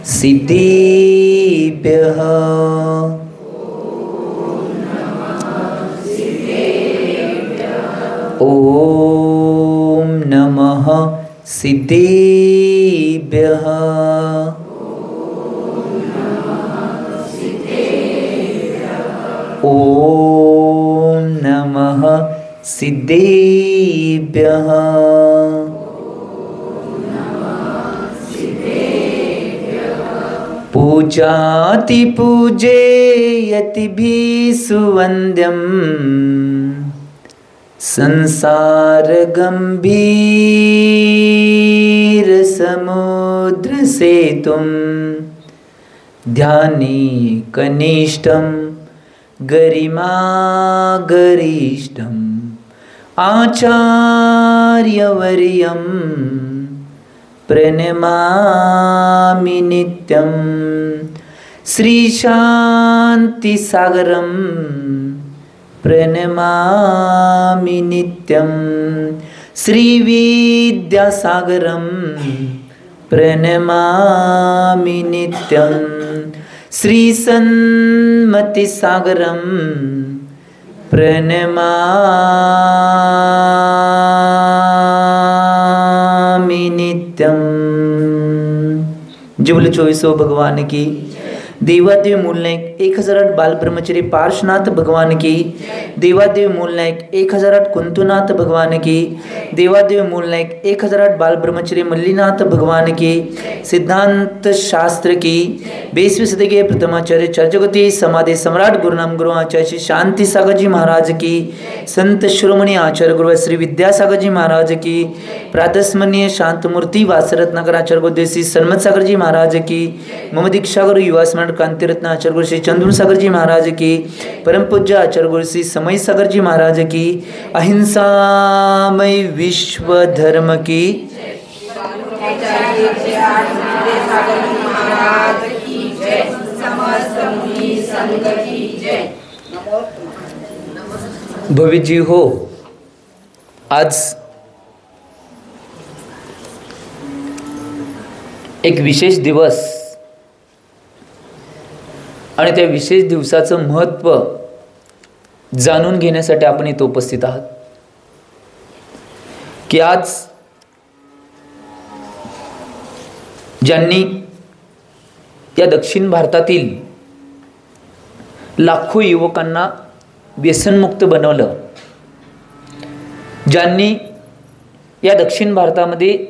सिद्धेभ्यः ॐ नमः सिद्धेभ्यः ॐ नमः सिद्धेभ्यः पूजाति पूजेयतिभिः सुवन्द्यं संसारगम्भीरसमुद्रसेतुं ध्याने कनिष्ठं गरिमागरिष्ठम् आचार्यवर्यं प्रणमामि नित्यं श्रीशान्तिसागरं प्रणमामि नित्यं श्रीविद्यासागरं प्रणमामि नित्यं श्रीसन्मतिसागरं प्रणमामि नित्यं। जी बोले 24 भगवान की। देवादेव मूलनायक 1008 बाल ब्रह्मचारी पार्श्वनाथ भगवान की। देवादेव मूलनायक 1008 कुंतुनाथ भगवान की। देवादेव मूलनायक 1008 बाल ब्रह्मचारी मल्लीनाथ भगवान की। सिद्धांत शास्त्र की 20वीं सदी के प्रथमाचार्य चर्चगति समाधि सम्राट गुरुनाम गुरु आचार्य श्री शांति सागर जी महाराज की। संत शिरोमणि आचार्य गुरु श्री विद्यासागर जी महाराज की। प्रातस्मरणीय शांतमूर्ति वासरत्नाकर आचार्य गुरु श्री सन्मत सागर जी महाराज की। मम दीक्षा गुरु युवा स्मरण कांति रत्न आचार्य गुरु श्री चंद्र सागर जी महाराज की। परम पूज्य आचार्य गुरु श्री समय सागर जी महाराज की। अहिंसामय विश्व धर्म की। भव्य जी हो, आज एक विशेष दिवस आणि त्या विशेष दिवसाचं महत्त्व जाणून घेण्यासाठी आपण इथे उपस्थित आहात की आज ज्यांनी या दक्षिण भारतातील लाखो युवकांना व्यसनमुक्त बनवलं, ज्यांनी या दक्षिण भारतामध्ये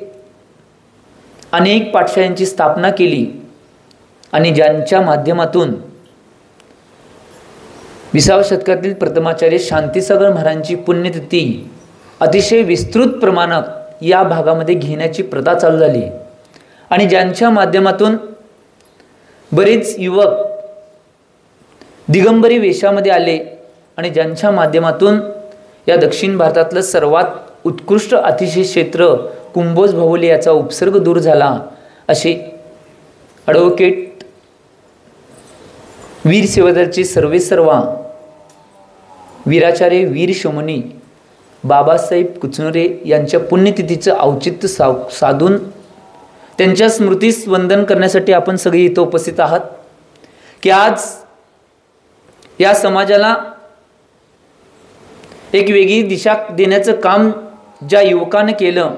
अनेक पाठशाळांची स्थापना केली आणि ज्यांच्या माध्यमातून 20व्या शतकातील प्रथमाचार्य शांतीसागर महाराजांची पुण्यतिथी अतिशय विस्तृत प्रमाणात या भागामध्ये घेण्याची प्रथा चालू झाली आणि ज्यांच्या माध्यमातून बरेच युवक दिगंबरी वेशामध्ये आले आणि ज्यांच्या माध्यमातून या दक्षिण भारतातलं सर्वात उत्कृष्ट अतिशय क्षेत्र कुंभोज भावोली याचा उपसर्ग दूर झाला, असे ॲडव्होकेट वीर सेवादलचे सर्वेसर्वा वीराचार्य वीर शिरोमणी बाबासाहेब कुचनुरे यांच्या पुण्यतिथीचं औचित्य साधून त्यांच्या स्मृतीस वंदन करण्यासाठी आपण सगळे इथं उपस्थित आहात की आज या समाजाला एक वेगळी दिशा देण्याचं काम ज्या युवकांनी केलं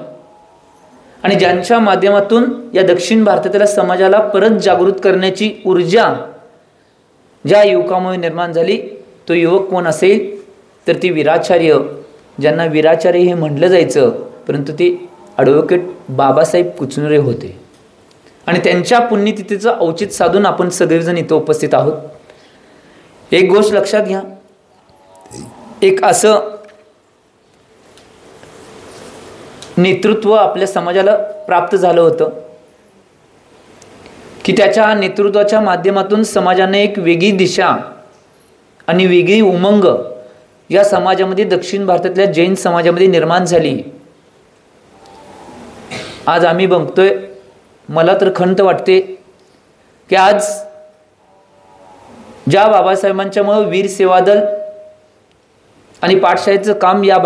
आणि ज्यांच्या माध्यमातून या दक्षिण भारतातील समाजाला परत जागृत करण्याची ऊर्जा ज्या युवकामुळे निर्माण झाली, तो युवक कोण असेल तर ती वीराचार्य, ज्यांना वीराचार्य हे म्हटलं जायचं, परंतु ते ॲडव्होकेट बाबासाहेब कुचनुरे होते आणि त्यांच्या पुण्यतिथीचं औचित्य साधून आपण सगळेजण इथं उपस्थित आहोत। एक गोष्ट लक्षात घ्या, एक असं नेतृत्व आपल्या समाजाला प्राप्त झालं होतं की त्याच्या नेतृत्वाच्या माध्यमातून समाजाने एक वेगळी दिशा आणि वेगळी उमंग या समाजामध्ये, दक्षिण भारतातल्या जैन समाजामध्ये निर्माण झाली। आज आम्ही बघतोय, मला तर खंत वाटते की आज ज्या बाबासाहेबांच्यामुळे वीर सेवादल आणि पाठशाळेचं काम या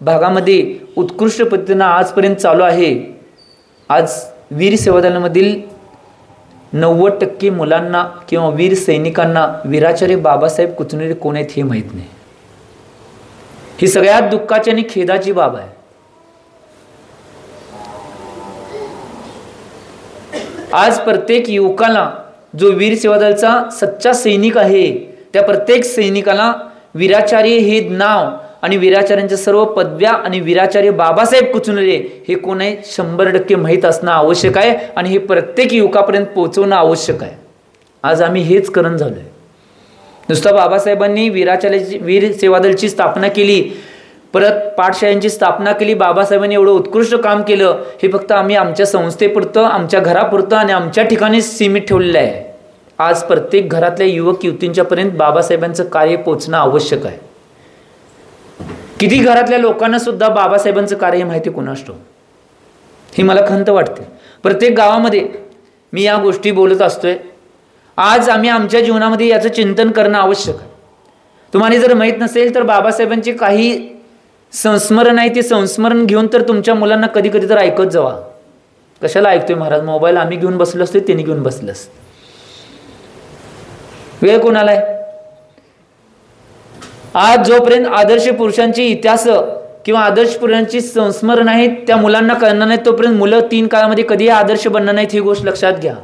भागामध्ये उत्कृष्ट पद्धतीने आजपर्यंत चालू आहे। आज वीर सेवादलामधील 90% मुलांना किंवा वीर सैनिकांना वीराचार्य बाबासाहेब कुचनुरे कोण आहेत हे माहीत नाही. ही सगळ्यात दुःखाची आणि खेदाची बाब आहे. आज प्रत्येक युवकाला जो वीर सेवा दलाचा सच्चा सैनिक आहे त्या प्रत्येक सैनिकाला वीराचार्य हे नाव आणि वीराचार्यांच्या सर्व पदव्या आणि वीराचार्य बाबासाहेब कुचनुरे हे कोण आहे 100% माहीत असणं आवश्यक आहे आणि हे प्रत्येक युवकापर्यंत पोहोचवणं आवश्यक आहे. आज आम्ही हेच करून झालोय. नुसतं बाबासाहेबांनी वीर सेवा दलाची स्थापना केली, परत पाठशाळांची स्थापना केली, बाबासाहेबांनी एवढं उत्कृष्ट काम केलं हे फक्त आम्ही आमच्या संस्थेपुरतं, आमच्या घरापुरतं आणि आमच्या ठिकाणी सीमित ठेवलेलं आहे. आज प्रत्येक घरातल्या युवक युवतींच्यापर्यंत बाबासाहेबांचं कार्य पोचणं आवश्यक आहे. किती घरातल्या लोकांना सुद्धा बाबासाहेबांचं कार्य माहिती कोणास ठाऊक, ही मला खंत वाटते. प्रत्येक गावामध्ये मी या गोष्टी बोलत असतोय. आज आम्ही आमच्या जीवनामध्ये याचं चिंतन करणं आवश्यक आहे. तुम्हाला जर माहीत नसेल तर बाबासाहेबांचे काही संस्मरण आहे, ते संस्मरण घेऊन तर तुमच्या मुलांना कधी कधी तर ऐकत जावा. कशाला ऐकतोय महाराज, मोबाईल आम्ही घेऊन बसलो असतो, त्यांनी घेऊन बसलंस, वेळ कोणाला आहे. आज जोपर्यंत आदर्श पुरुषांची इतिहास किंवा आदर्श पुरुषांची संस्मरण आहेत त्या मुलांना कळणार नाही, तोपर्यंत मुलं 3 काळामध्ये कधी आदर्श बनणार नाहीत, ही गोष्ट लक्षात घ्या.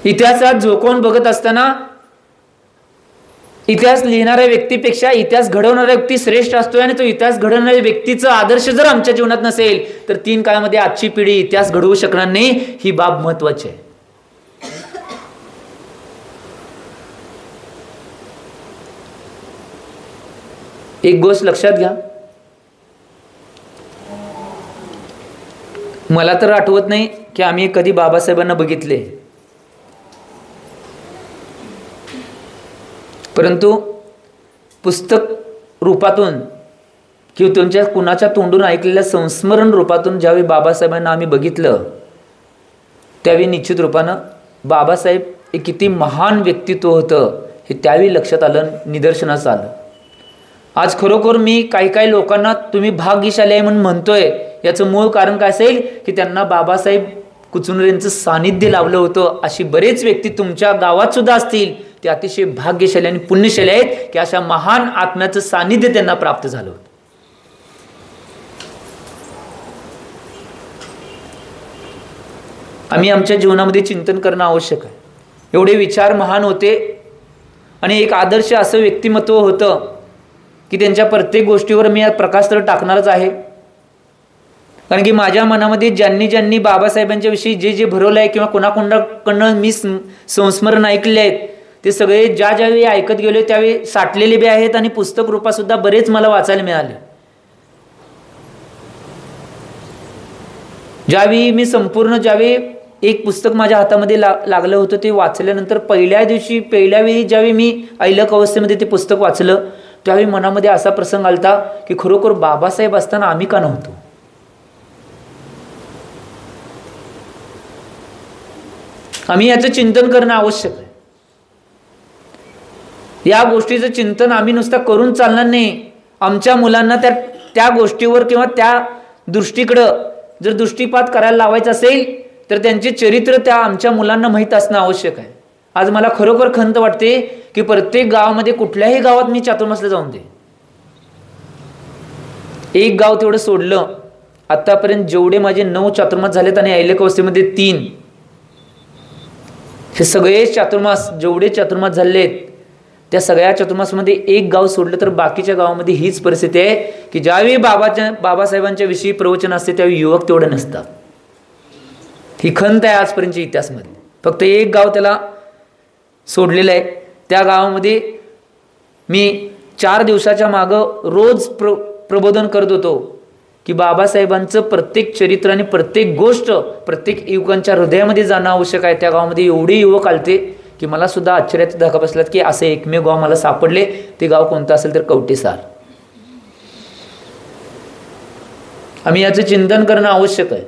इतिहासात झोकून बघत असताना इतिहास लिहिणाऱ्या व्यक्तीपेक्षा इतिहास घडवणारा व्यक्ती श्रेष्ठ असतोय आणि तो इतिहास घडवणाऱ्या व्यक्तीचा आदर्श जर आमच्या जीवनात नसेल तर 3 काळामध्ये आजची पिढी इतिहास घडवू शकणार नाही. ही बाब महत्वाची आहे. एक गोष्ट लक्षात घ्या, मला तर आठवत नाही की आम्ही कधी बाबासाहेबांना बघितले, परंतु पुस्तक रूपातून किंवा तुमच्या कुणाच्या तोंडून ऐकलेल्या संस्मरण रूपातून ज्यावेळी बाबासाहेबांना आम्ही बघितलं त्यावेळी निश्चित रूपानं बाबासाहेब हे किती महान व्यक्तित्व होतं हे त्यावेळी लक्षात आलं, निदर्शनास आलं. आज खरोखर मी काही लोकांना तुम्ही भाग्यशाली आहे म्हणून म्हणतोय, याचं मूळ कारण काय असेल की त्यांना बाबासाहेब कुचनुरेंचं सानिध्य लाभलं होतं. अशी बरेच व्यक्ती तुमच्या गावात सुद्धा असतील, ते अतिशय भाग्यशाली आणि पुण्यशाली आहेत की अशा महान आत्म्याचं सानिध्य त्यांना प्राप्त झालं होतं. आम्ही आमच्या जीवनामध्ये चिंतन करणं आवश्यक आहे. एवढे विचार महान होते आणि एक आदर्श असं व्यक्तिमत्व होतं की त्यांच्या प्रत्येक गोष्टीवर मी आज प्रकाशस्तर टाकणारच आहे. कारण की माझ्या मनामध्ये ज्यांनी बाबासाहेबांच्या विषयी जे भरवलं आहे किंवा कोणाकोणाकडनं मी संस्मरण ऐकले आहेत ते सगळे ज्यावेळी ऐकत गेलो त्यावेळी साठलेले बी आहेत आणि पुस्तक रूपात सुद्धा बरेच मला वाचायला मिळाले. ज्यावेळी एक पुस्तक माझ्या हातामध्ये लागलं होतं ते वाचल्यानंतर पहिल्या वेळी ज्यावेळी मी ऐलक अवस्थेमध्ये ते पुस्तक वाचलं त्यावेळी मनामध्ये असा प्रसंग आलता की खरोखर बाबासाहेब असताना आम्ही का नव्हतो. आम्ही याचं चिंतन करणं आवश्यक आहे. या गोष्टीचं चिंतन आम्ही नुसतं करून चालणार नाही. आमच्या मुलांना त्या गोष्टीवर किंवा त्या दृष्टीकडं जर दृष्टीपात करायला लावायचं असेल तर त्यांचे चरित्र त्या आमच्या मुलांना माहीत असणं आवश्यक आहे. आज मला खरोखर खंत वाटते की प्रत्येक गावामध्ये कुठल्याही गावात मी चातुर्मासला जाऊन दे, एक गाव तेवढं सोडलं आतापर्यंत जेवढे माझे 9 चातुर्मास झालेत आणि ऐलक अवस्थेमध्ये 3, हे सगळे चातुर्मास जेवढे चातुर्मास झालेत त्या सगळ्या चातुर्मासमध्ये एक गाव सोडलं तर बाकीच्या गावामध्ये हीच परिस्थिती आहे की ज्यावेळी बाबासाहेबांच्या विषयी प्रवचन असते त्यावेळी युवक तेवढे नसतात. ही खंत आहे आजपर्यंतच्या इतिहासामध्ये. फक्त एक गाव त्याला सोडलेलं आहे. त्या गावामध्ये मी 4 दिवसाच्या मागं रोज प्रबोधन करत होतो की बाबासाहेबांचं प्रत्येक चरित्र आणि प्रत्येक गोष्ट प्रत्येक युवकांच्या हृदयामध्ये जाणं आवश्यक आहे. त्या गावामध्ये एवढे युवक आलते की मला सुद्धा आश्चर्याचा धक्का बसलात की असे एकमेव गाव मला सापडले. ते गाव कोणतं असेल तर कवटेसार. आम्ही याचं चिंतन करणं आवश्यक आहे.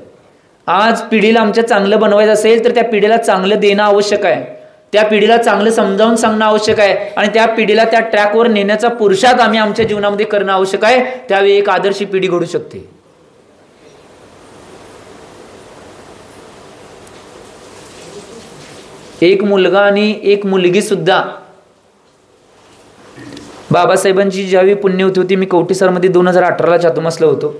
आज पिढीला आमच्या चांगलं बनवायचं असेल तर त्या पिढीला चांगलं देणं आवश्यक आहे. त्या पिढीला चांगलं समजावून सांगणं आवश्यक आहे आणि त्या पिढीला त्या ट्रॅकवर नेण्याचा पुरुषार्थ आम्ही आमच्या जीवनामध्ये करणं आवश्यक आहे. त्यावेळी एक आदर्श पिढी घडू शकते. एक मुलगा आणि एक मुलगी सुद्धा बाबासाहेबांची ज्यावेळी पुण्यवती होती, मी कवठेसारमध्ये 2018ला चातुर्मासला होतो,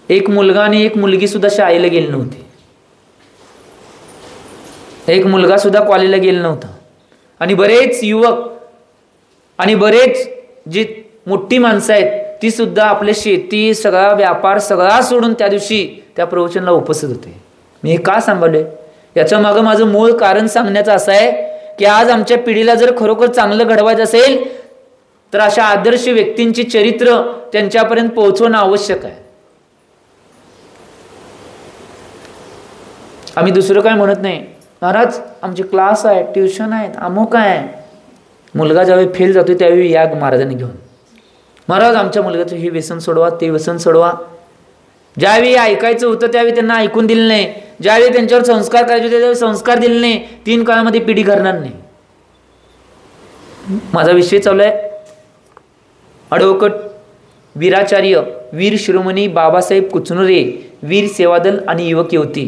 एक मुलगा आणि एक मुलगी सुद्धा शाळेला गेली नव्हती, एक मुलगा सुद्धा कॉलेजला गेला नव्हता. आणि बरेच युवक आणि बरेच जी मोठी माणसं आहेत ती सुद्धा आपल्या शेती, सगळा व्यापार सगळा सोडून त्या दिवशी त्या प्रवचनाला उपस्थित होते. मी हे का सांभाळले, याच्या मागं माझं मूळ कारण सांगण्याचं असं आहे की आज आमच्या पिढीला जर खरोखर चांगलं घडवायचं असेल तर अशा आदर्श व्यक्तींची चरित्र त्यांच्यापर्यंत पोहोचवणं आवश्यक आहे. आम्ही दुसरं काय म्हणत नाही, महाराज आमचे क्लास आहे, ट्युशन आहेत, अमुक आहे. मुलगा ज्यावेळी फेल जातो त्यावेळी या महाराजांनी घेऊन, महाराज आमच्या मुलगाचं हे व्यसन सोडवा, ते व्यसन सोडवा. ज्यावेळी ऐकायचं होतं त्यावेळी त्यांना ऐकून दिलं नाही, ज्यावेळी त्यांच्यावर संस्कार करायचे होते त्यावेळी संस्कार दिले नाही. 3 काळामध्ये पिढी घडणार नाही. माझा विषय चालू आहे ॲडव्होकेट वीराचार्य वीर शिरोमणी बाबासाहेब कुचनुरे, वीर सेवादल आणि युवक युवती.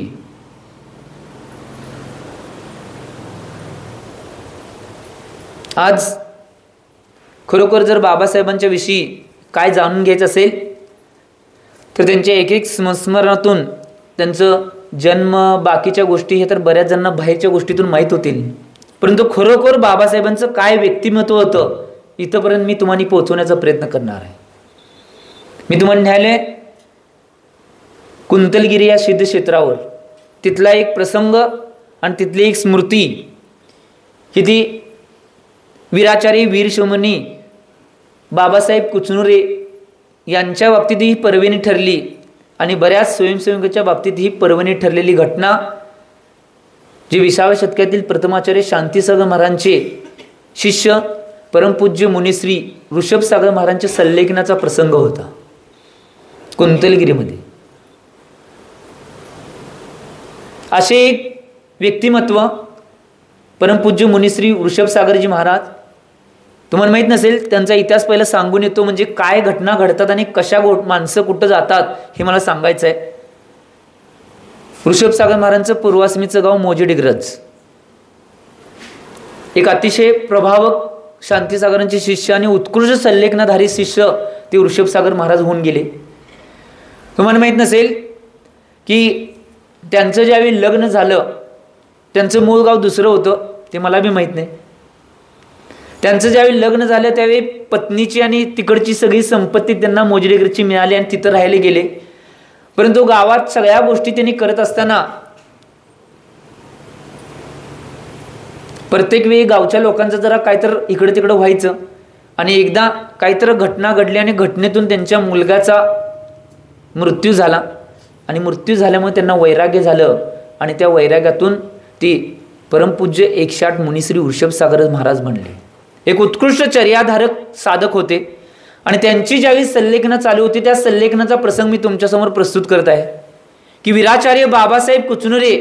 आज खरोखर जर बाबासाहेबांच्या विषयी काय जाणून घ्यायचं असेल तर त्यांच्या एक एक संस्मरणातून त्यांचं जन्म, बाकीच्या गोष्टी हे तर बऱ्याच जणांना बाहेरच्या गोष्टीतून माहीत होतील, परंतु खरोखर बाबासाहेबांचं काय व्यक्तिमत्व होतं इथंपर्यंत मी तुम्हाला पोहोचवण्याचा प्रयत्न करणार आहे. मी तुम्हाला न्यायालय कुंतलगिरी या सिद्ध क्षेत्रावर तिथला एक प्रसंग आणि तिथली एक स्मृती ही ती वीराचार्य वीर शिरोमणी बाबासाहेब कुचनुरे यांच्या बाबतीत ही पर्वणी ठरली आणि बऱ्याच स्वयंसेवकाच्या बाबतीत ही पर्वणी ठरलेली घटना जी 20व्या शतकातील प्रथमाचार्य शांतीसागर महाराजांचे शिष्य परमपूज्य मुनिश्री ऋषभसागर महाराजांच्या सल्लेखनाचा प्रसंग होता कुंतलगिरीमध्ये. असे एक व्यक्तिमत्व परमपूज्य मुनिश्री ऋषभसागरजी महाराज, तुम्हाला माहीत नसेल त्यांचा इतिहास पहिला सांगून येतो, म्हणजे काय घटना घडतात आणि कशा माणसं कुठं जातात हे मला सांगायचं आहे. ऋषभसागर महाराजांचं पूर्वाश्रमीचं गाव मोजे डिग्रज, एक अतिशय प्रभावक शांतीसागरांचे शिष्य आणि उत्कृष्ट सल्लेखनाधारी शिष्य ते ऋषभसागर महाराज होऊन गेले. तुम्हाला माहीत नसेल की त्यांचं ज्यावेळी लग्न झालं, त्यांचं मूळ गाव दुसरं होतं, ते मला बी माहीत नाही. त्यांचं ज्यावेळी लग्न झालं त्यावेळी पत्नीची आणि तिकडची सगळी संपत्ती त्यांना मोजडेगरची मिळाली आणि तिथं राहायला गेले. परंतु गावात सगळ्या गोष्टी त्यांनी करत असताना प्रत्येक वेळी गावच्या लोकांचं जरा काहीतरी इकडं तिकडं व्हायचं आणि एकदा काहीतरी घटना घडली आणि घटनेतून त्यांच्या मुलगाचा मृत्यू झाला आणि मृत्यू झाल्यामुळे त्यांना वैराग्य झालं आणि त्या वैराग्यातून ती परमपूज्य 108 मुनिश्री ऋषभसागर महाराज बनले. एक उत्कृष्ट चर्याधारक साधक होते आणि त्यांची ज्यावेळी सल्लेखनं चालू होती त्या सल्लेखनाचा प्रसंग मी तुमच्यासमोर प्रस्तुत करत आहे की वीराचार्य बाबासाहेब कुचनुरे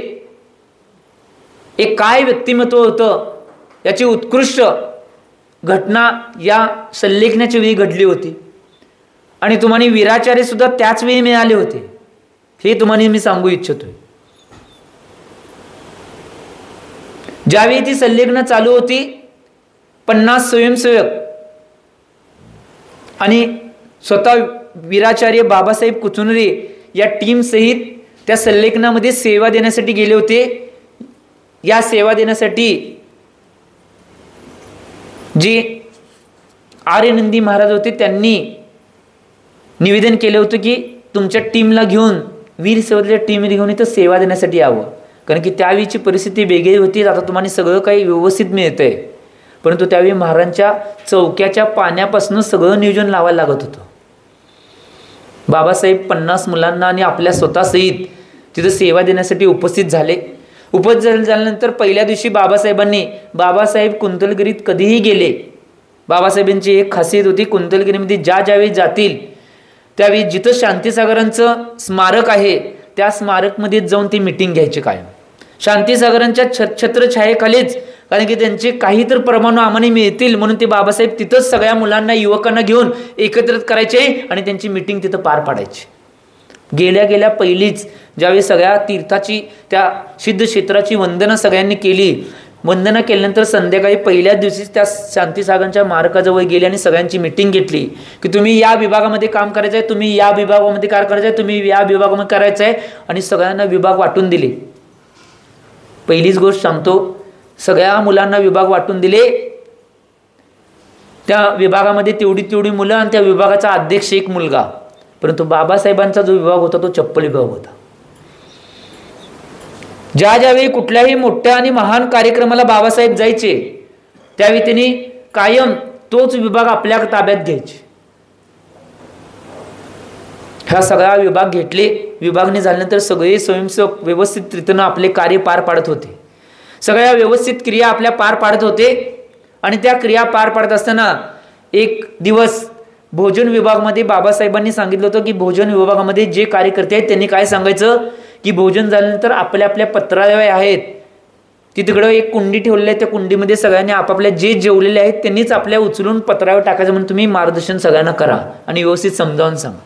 एक काय व्यक्तिमत्व होतं याची उत्कृष्ट घटना या सल्लेखनाच्या वेळी घडली होती आणि तुम्हाला वीराचार्य सुद्धा त्याच वेळी मिळाले होते हे तुम्हाला मी सांगू इच्छितोय. ज्यावेळी ती सल्लेखनं चालू होती 50 स्वयंसेवक आणि स्वतः वीराचार्य बाबासाहेब कुचनुरे या टीम सहित त्या सल्लेखनामध्ये सेवा देण्यासाठी गेले होते. या सेवा देण्यासाठी जे आर्यनंदी महाराज होते त्यांनी निवेदन केलं होतं की तुमच्या टीमला घेऊन वीर सेवेच्या टीममध्ये घेऊन इथं सेवा देण्यासाठी यावं, कारण की त्यावेळीची परिस्थिती वेगळी होती. आता तुम्हाला सगळं काही व्यवस्थित मिळतंय, परंतु त्यावेळी महाराजांच्या चौक्याच्या पाण्यापासून सगळं नियोजन लावायला लागत होतं. बाबासाहेब 50 मुलांना आणि आपल्या स्वतःसहित तिथं सेवा देण्यासाठी उपस्थित झाले. उपस्थित झाल्यानंतर पहिल्या दिवशी बाबासाहेब कुंतलगिरीत कधीही गेले. बाबासाहेबांची एक खासियत होती, कुंतलगिरीमध्ये ज्यावेळी जातील त्यावेळी जिथं शांतीसागरांचं स्मारक आहे त्या स्मारकमध्ये जाऊन ती मीटिंग घ्यायची कायम शांतीसागरांच्या छत्रछायेखालीच, कारण की त्यांचे काही तर परमाणू आम्हाला मिळतील म्हणून ते बाबासाहेब तिथंच सगळ्या मुलांना युवकांना घेऊन एकत्रित करायचे आणि त्यांची मीटिंग तिथं पार पाडायची. गेल्या गेल्या पहिलीच ज्यावेळी सगळ्या तीर्थाची त्या सिद्ध क्षेत्राची वंदना सगळ्यांनी केली, वंदना केल्यानंतर संध्याकाळी पहिल्याच दिवशीच त्या शांतीसागरांच्या मार्गाजवळ गेले आणि सगळ्यांची मिटिंग घेतली की तुम्ही या विभागामध्ये काम करायचं आहे, तुम्ही या विभागामध्ये काय करायचं आहे, तुम्ही या विभागामध्ये करायचं आहे, आणि सगळ्यांना विभाग वाटून दिले. पहिलीच गोष्ट सांगतो, सगळ्या मुलांना विभाग वाटून दिले. त्या विभागामध्ये तेवढी मुलं आणि त्या विभागाचा अध्यक्ष एक मुलगा. परंतु बाबासाहेबांचा जो विभाग होता तो चप्पल विभाग होता. ज्यावेळी कुठल्याही मोठ्या आणि महान कार्यक्रमाला बाबासाहेब जायचे त्यावेळी त्यांनी कायम तोच विभाग आपल्या ताब्यात घ्यायचे. हा सगळा विभाग घेतले. विभागणी झाल्यानंतर सगळे स्वयंसेवक व्यवस्थित रीतीनं आपले कार्य पार पाडत होते. सगळ्या व्यवस्थित क्रिया आपल्या पार पाडत होते. आणि त्या क्रिया पार पाडत असताना एक दिवस भोजन विभागामध्ये बाबासाहेबांनी सांगितलं होतं की भोजन विभागामध्ये जे कार्यकर्ते आहेत त्यांनी काय सांगायचं की भोजन झाल्यानंतर आपल्या आपल्या पत्रावळ्या आहेत ती तिकडं एक कुंडी ठेवलेली आहे, त्या कुंडीमध्ये सगळ्यांनी आपापल्या जे जेवलेले आहेत त्यांनीच आपल्या उचलून पत्रावर टाकायचं म्हणून तुम्ही मार्गदर्शन सगळ्यांना करा आणि व्यवस्थित समजावून सांगा.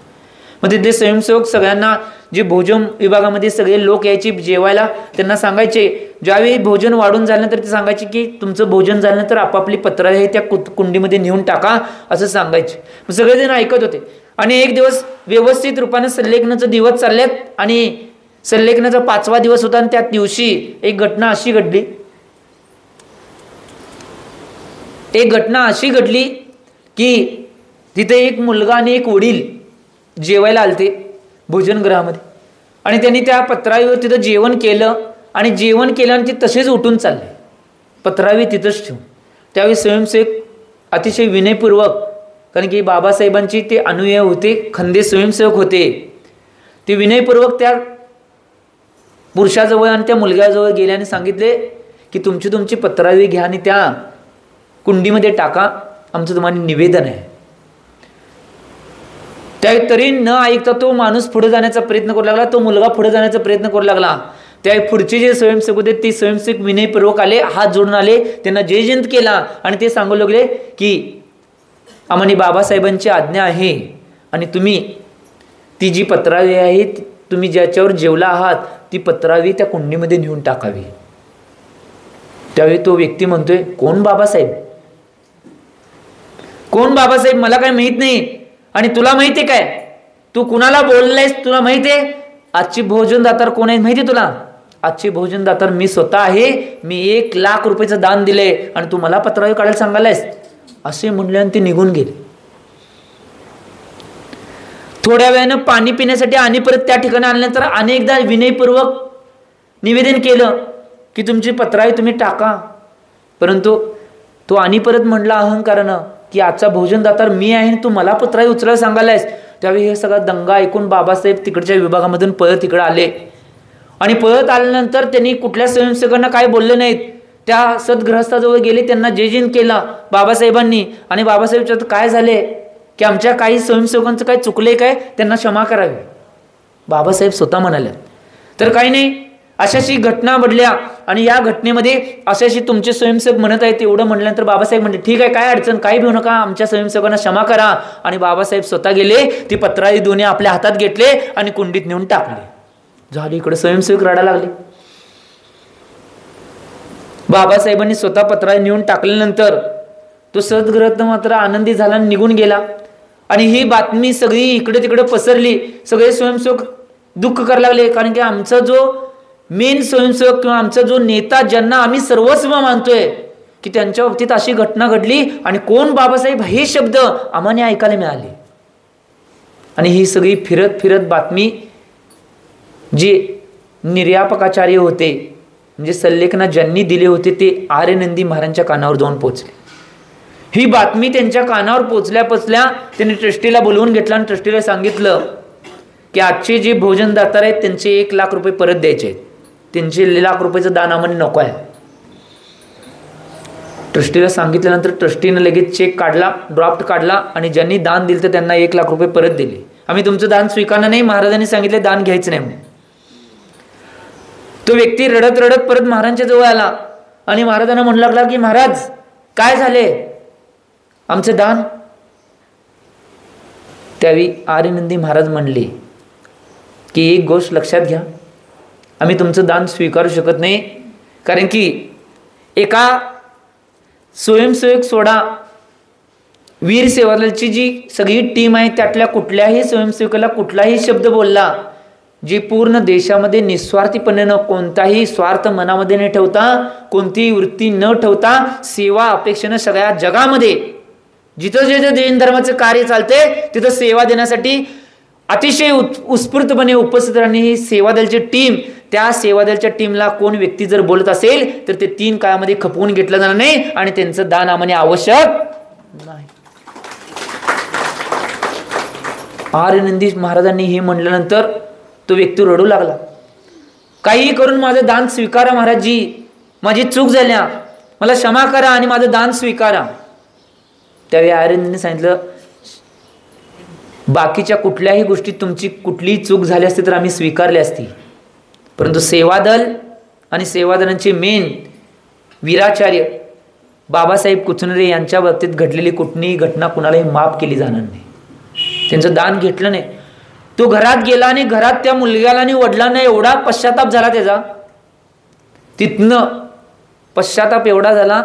मग तिथले स्वयंसेवक सगळ्यांना जे भोजन विभागामध्ये सगळे लोक यायचे जेवायला त्यांना सांगायचे, ज्यावेळी भोजन वाढून झाल्यानंतर ते सांगायचे की तुमचं भोजन झाल्यानंतर आपापली पत्र आहे त्या कुंडीमध्ये नेऊन टाका असं सांगायचे. मग सगळेजण ऐकत होते. आणि एक दिवस व्यवस्थित रूपाने संलेखनाचं दिवस चाललेत आणि संलेखनाचा 5वा दिवस होता आणि त्या दिवशी एक घटना अशी घडली की तिथे एक मुलगा आणि एक वडील जेवायला आलते भोजनगृहामध्ये आणि त्यांनी त्या पत्रावीवर तिथं जेवण केलं आणि जेवण केलं आणि ते तसेच उठून चालले, पत्रावी तिथंच ठेवून. त्यावेळी स्वयंसेवक अतिशय विनयपूर्वक, कारण की बाबासाहेबांची ते अनुयायी होते, खंदे स्वयंसेवक होते, ते विनयपूर्वक त्या पुरुषाजवळ आणि त्या मुलग्याजवळ गेले आणि सांगितले की तुमची पत्रावी घ्या आणि त्या कुंडीमध्ये टाका, आमचं तुम्हाला निवेदन आहे. त्या तरी न ऐकता तो माणूस पुढे जाण्याचा प्रयत्न करू लागला, तो मुलगा पुढे जाण्याचा प्रयत्न करू लागला. त्या पुढचे जे स्वयंसेवक होते ते स्वयंसेवक विनयपूर्वक आले, हात जोडून आले, त्यांना जयजंत केला आणि ते सांगू लागले की आम्हाला बाबासाहेबांची आज्ञा आहे आणि तुम्ही ती जी पत्रावी आहे तुम्ही ज्याच्यावर जेवला आहात ती पत्रावी त्या कुंडीमध्ये नेऊन टाकावी. त्यावेळी तो व्यक्ती म्हणतोय, कोण बाबासाहेब, कोण बाबासाहेब, मला काय माहित नाही. आणि तुला माहितीये काय, तू कुणाला बोललायस, तुला माहितीये आजची भोजनदातार कोण आहे माहिती तुला, आजची भोजनदातार मी स्वतः आहे, मी 1 लाख रुपयाचं दान दिले आणि तू मला पत्रावी काढायला सांगायलायस, असे म्हणले आणि ते निघून गेले. थोड्या वेळानं पाणी पिण्यासाठी आणि परत त्या ठिकाणी आल्यानंतर अनेकदा विनयपूर्वक निवेदन केलं की तुमची पत्रावी तुम्ही टाका. परंतु तो आणि परत म्हणला अहंकारानं की आजचा भोजनदातार मी आहे, तू मला पत्रावी उचलायला सांगायलायस. त्यावेळी हे सगळा दंगा ऐकून बाबासाहेब तिकडच्या विभागामधून पळत इकडे आले आणि पळत आल्यानंतर त्यांनी कुठल्या स्वयंसेवकांना काय बोलले नाहीत, त्या सद्गृहस्थाजवळ गेले, त्यांना जयजंत केला बाबासाहेबांनी. आणि बाबासाहेब काय झाले की आमच्या काही स्वयंसेवकांचं काय चुकले काय, त्यांना क्षमा करावी, बाबासाहेब स्वतः म्हणाले. तर काही नाही, अशाशी घटना घडल्या आणि या घटनेमध्ये अशाशी तुमचे स्वयंसेवक म्हणत आहेत एवढं म्हटल्यानंतर बाबासाहेब म्हणले ठीक आहे, काय अडचण, काही भिऊ नका, आमच्या स्वयंसेवकांना क्षमा करा. आणि बाबासाहेब स्वतः गेले, ती पत्रावी दोन्ही आपल्या हातात घेतले आणि कुंडीत नेऊन टाकले. झाले, इकडे स्वयंसेवक रडायला लागले. बाबासाहेबांनी स्वतः पत्रावी नेऊन टाकल्यानंतर तो सद्गृहस्थ मात्र आनंदी झाला आणि निघून गेला. आणि ही बातमी सगळी इकडे तिकडे पसरली. सगळे स्वयंसेवक दुःख करायला लागले, कारण की आमचा जो मेन स्वयंसेवक किंवा आमचा जो नेता ज्यांना आम्ही सर्वस्व मानतोय की त्यांच्या बाबतीत अशी घटना घडली आणि कोण बाबासाहेब हे शब्द आम्हाला ऐकायला मिळाले. आणि ही सगळी फिरत फिरत बातमी जे निर्यापकाचार्य होते म्हणजे संलेखना ज्यांनी दिले होते ते आर्यनंदी महाराजांच्या कानावर जाऊन पोहोचले. ही बातमी त्यांच्या कानावर पोचल्या त्यांनी ट्रस्टीला बोलवून घेतलं आणि ट्रस्टीला सांगितलं की आजचे जे भोजनदातार आहेत त्यांचे 1 लाख रुपये परत द्यायचे आहेत, त्यांचे 1 लाख रुपयाचं दान आम्हाला नको आहे. ट्रस्टीला सांगितल्यानंतर ट्रस्टीने लगेच चेक काढला, ड्राफ्ट काढला आणि ज्यांनी दान दिलं तर त्यांना 1 लाख रुपये परत दिले. आम्ही तुमचं दान स्वीकारणार नाही, महाराजांनी सांगितले दान घ्यायचं नाही. तो व्यक्ती रडत रडत परत महाराजांच्या जवळ आला आणि महाराजांना म्हणू लागला की महाराज काय झाले, आमचे दान. त्यावेळी आर्यनंदी महाराज म्हणले की एक गोष्ट लक्षात घ्या, आम्ही तुमचं दान स्वीकारू शकत नाही, कारण की एका स्वयंसेवक सोडा, वीर सेवादलची जी सगळी टीम आहे त्यातल्या कुठल्याही स्वयंसेवकाला कुठलाही शब्द बोलला जे पूर्ण देशामध्ये निस्वार्थीपणे कोणताही स्वार्थ मनामध्ये न ठेवता, कोणतीही वृत्ती न ठेवता, सेवा अपेक्षेनं सगळ्या जगामध्ये जिथं जे जैन धर्माचं कार्य चालते तिथं सेवा देण्यासाठी अतिशय उत्स्फूर्तपणे उपस्थित राहणे ही सेवादलची टीम, त्या सेवादलच्या टीमला कोण व्यक्ती जर बोलत असेल तर ते 3 काळामध्ये खपवून घेतलं जाणार नाही आणि त्यांचं दान आम्हाला आवश्यक नाही. आर्यनंदी महाराजांनी हे म्हणल्यानंतर तो व्यक्ती रडू लागला. काही करून माझं दान स्वीकारा महाराजजी, माझी चूक झाल्या, मला क्षमा करा आणि माझं दान स्वीकारा. त्यावेळी आर्यनंदींनी सांगितलं, बाकीच्या कुठल्याही गोष्टीत तुमची कुठलीही चूक झाली असती तर आम्ही स्वीकारली असती, परंतु सेवादल आणि सेवादलांचे मेन वीराचार्य बाबासाहेब कुचनरे यांच्या बाबतीत घडलेली कुठलीही घटना कुणालाही माफ केली जाणार नाही. त्यांचं दान घेतलं नाही. तो घरात गेला आणि घरात त्या मुलग्याला आणि वडिलांना एवढा पश्चाताप झाला त्याचा, तिथनं पश्चाताप एवढा झाला,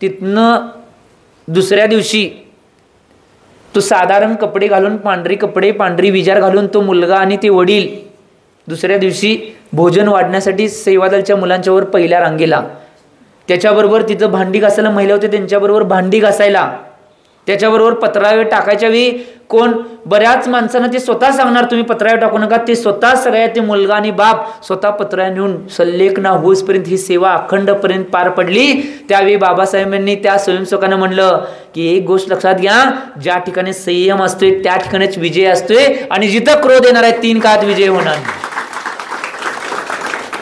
तिथनं दुसऱ्या दिवशी तो साधारण कपडे घालून, पांढरी कपडे, पांढरी विजार घालून तो मुलगा आणि ते वडील दुसऱ्या दिवशी भोजन वाढण्यासाठी सेवादलच्या मुलांच्यावर पहिल्या रांगेला, त्याच्याबरोबर तिथं भांडी घासायला महिला होते त्यांच्याबरोबर भांडी घासायला, त्याच्याबरोबर पत्रावे टाकायच्या वेळी कोण बऱ्याच माणसांना ते स्वतः सांगणार तुम्ही पत्रावे टाकू नका, ते स्वतः सगळ्या ते मुलगा आणि बाप स्वतः पत्रावे नेऊन सल्लेख ना होईपर्यंत ही सेवा अखंडपर्यंत पार पडली. त्यावेळी बाबासाहेबांनी त्या स्वयंसेवकांना म्हणलं की एक गोष्ट लक्षात घ्या, ज्या ठिकाणी संयम असतोय त्या ठिकाणीच विजय असतोय आणि जिथं क्रोध येणार आहे 3 काळात विजय होणार.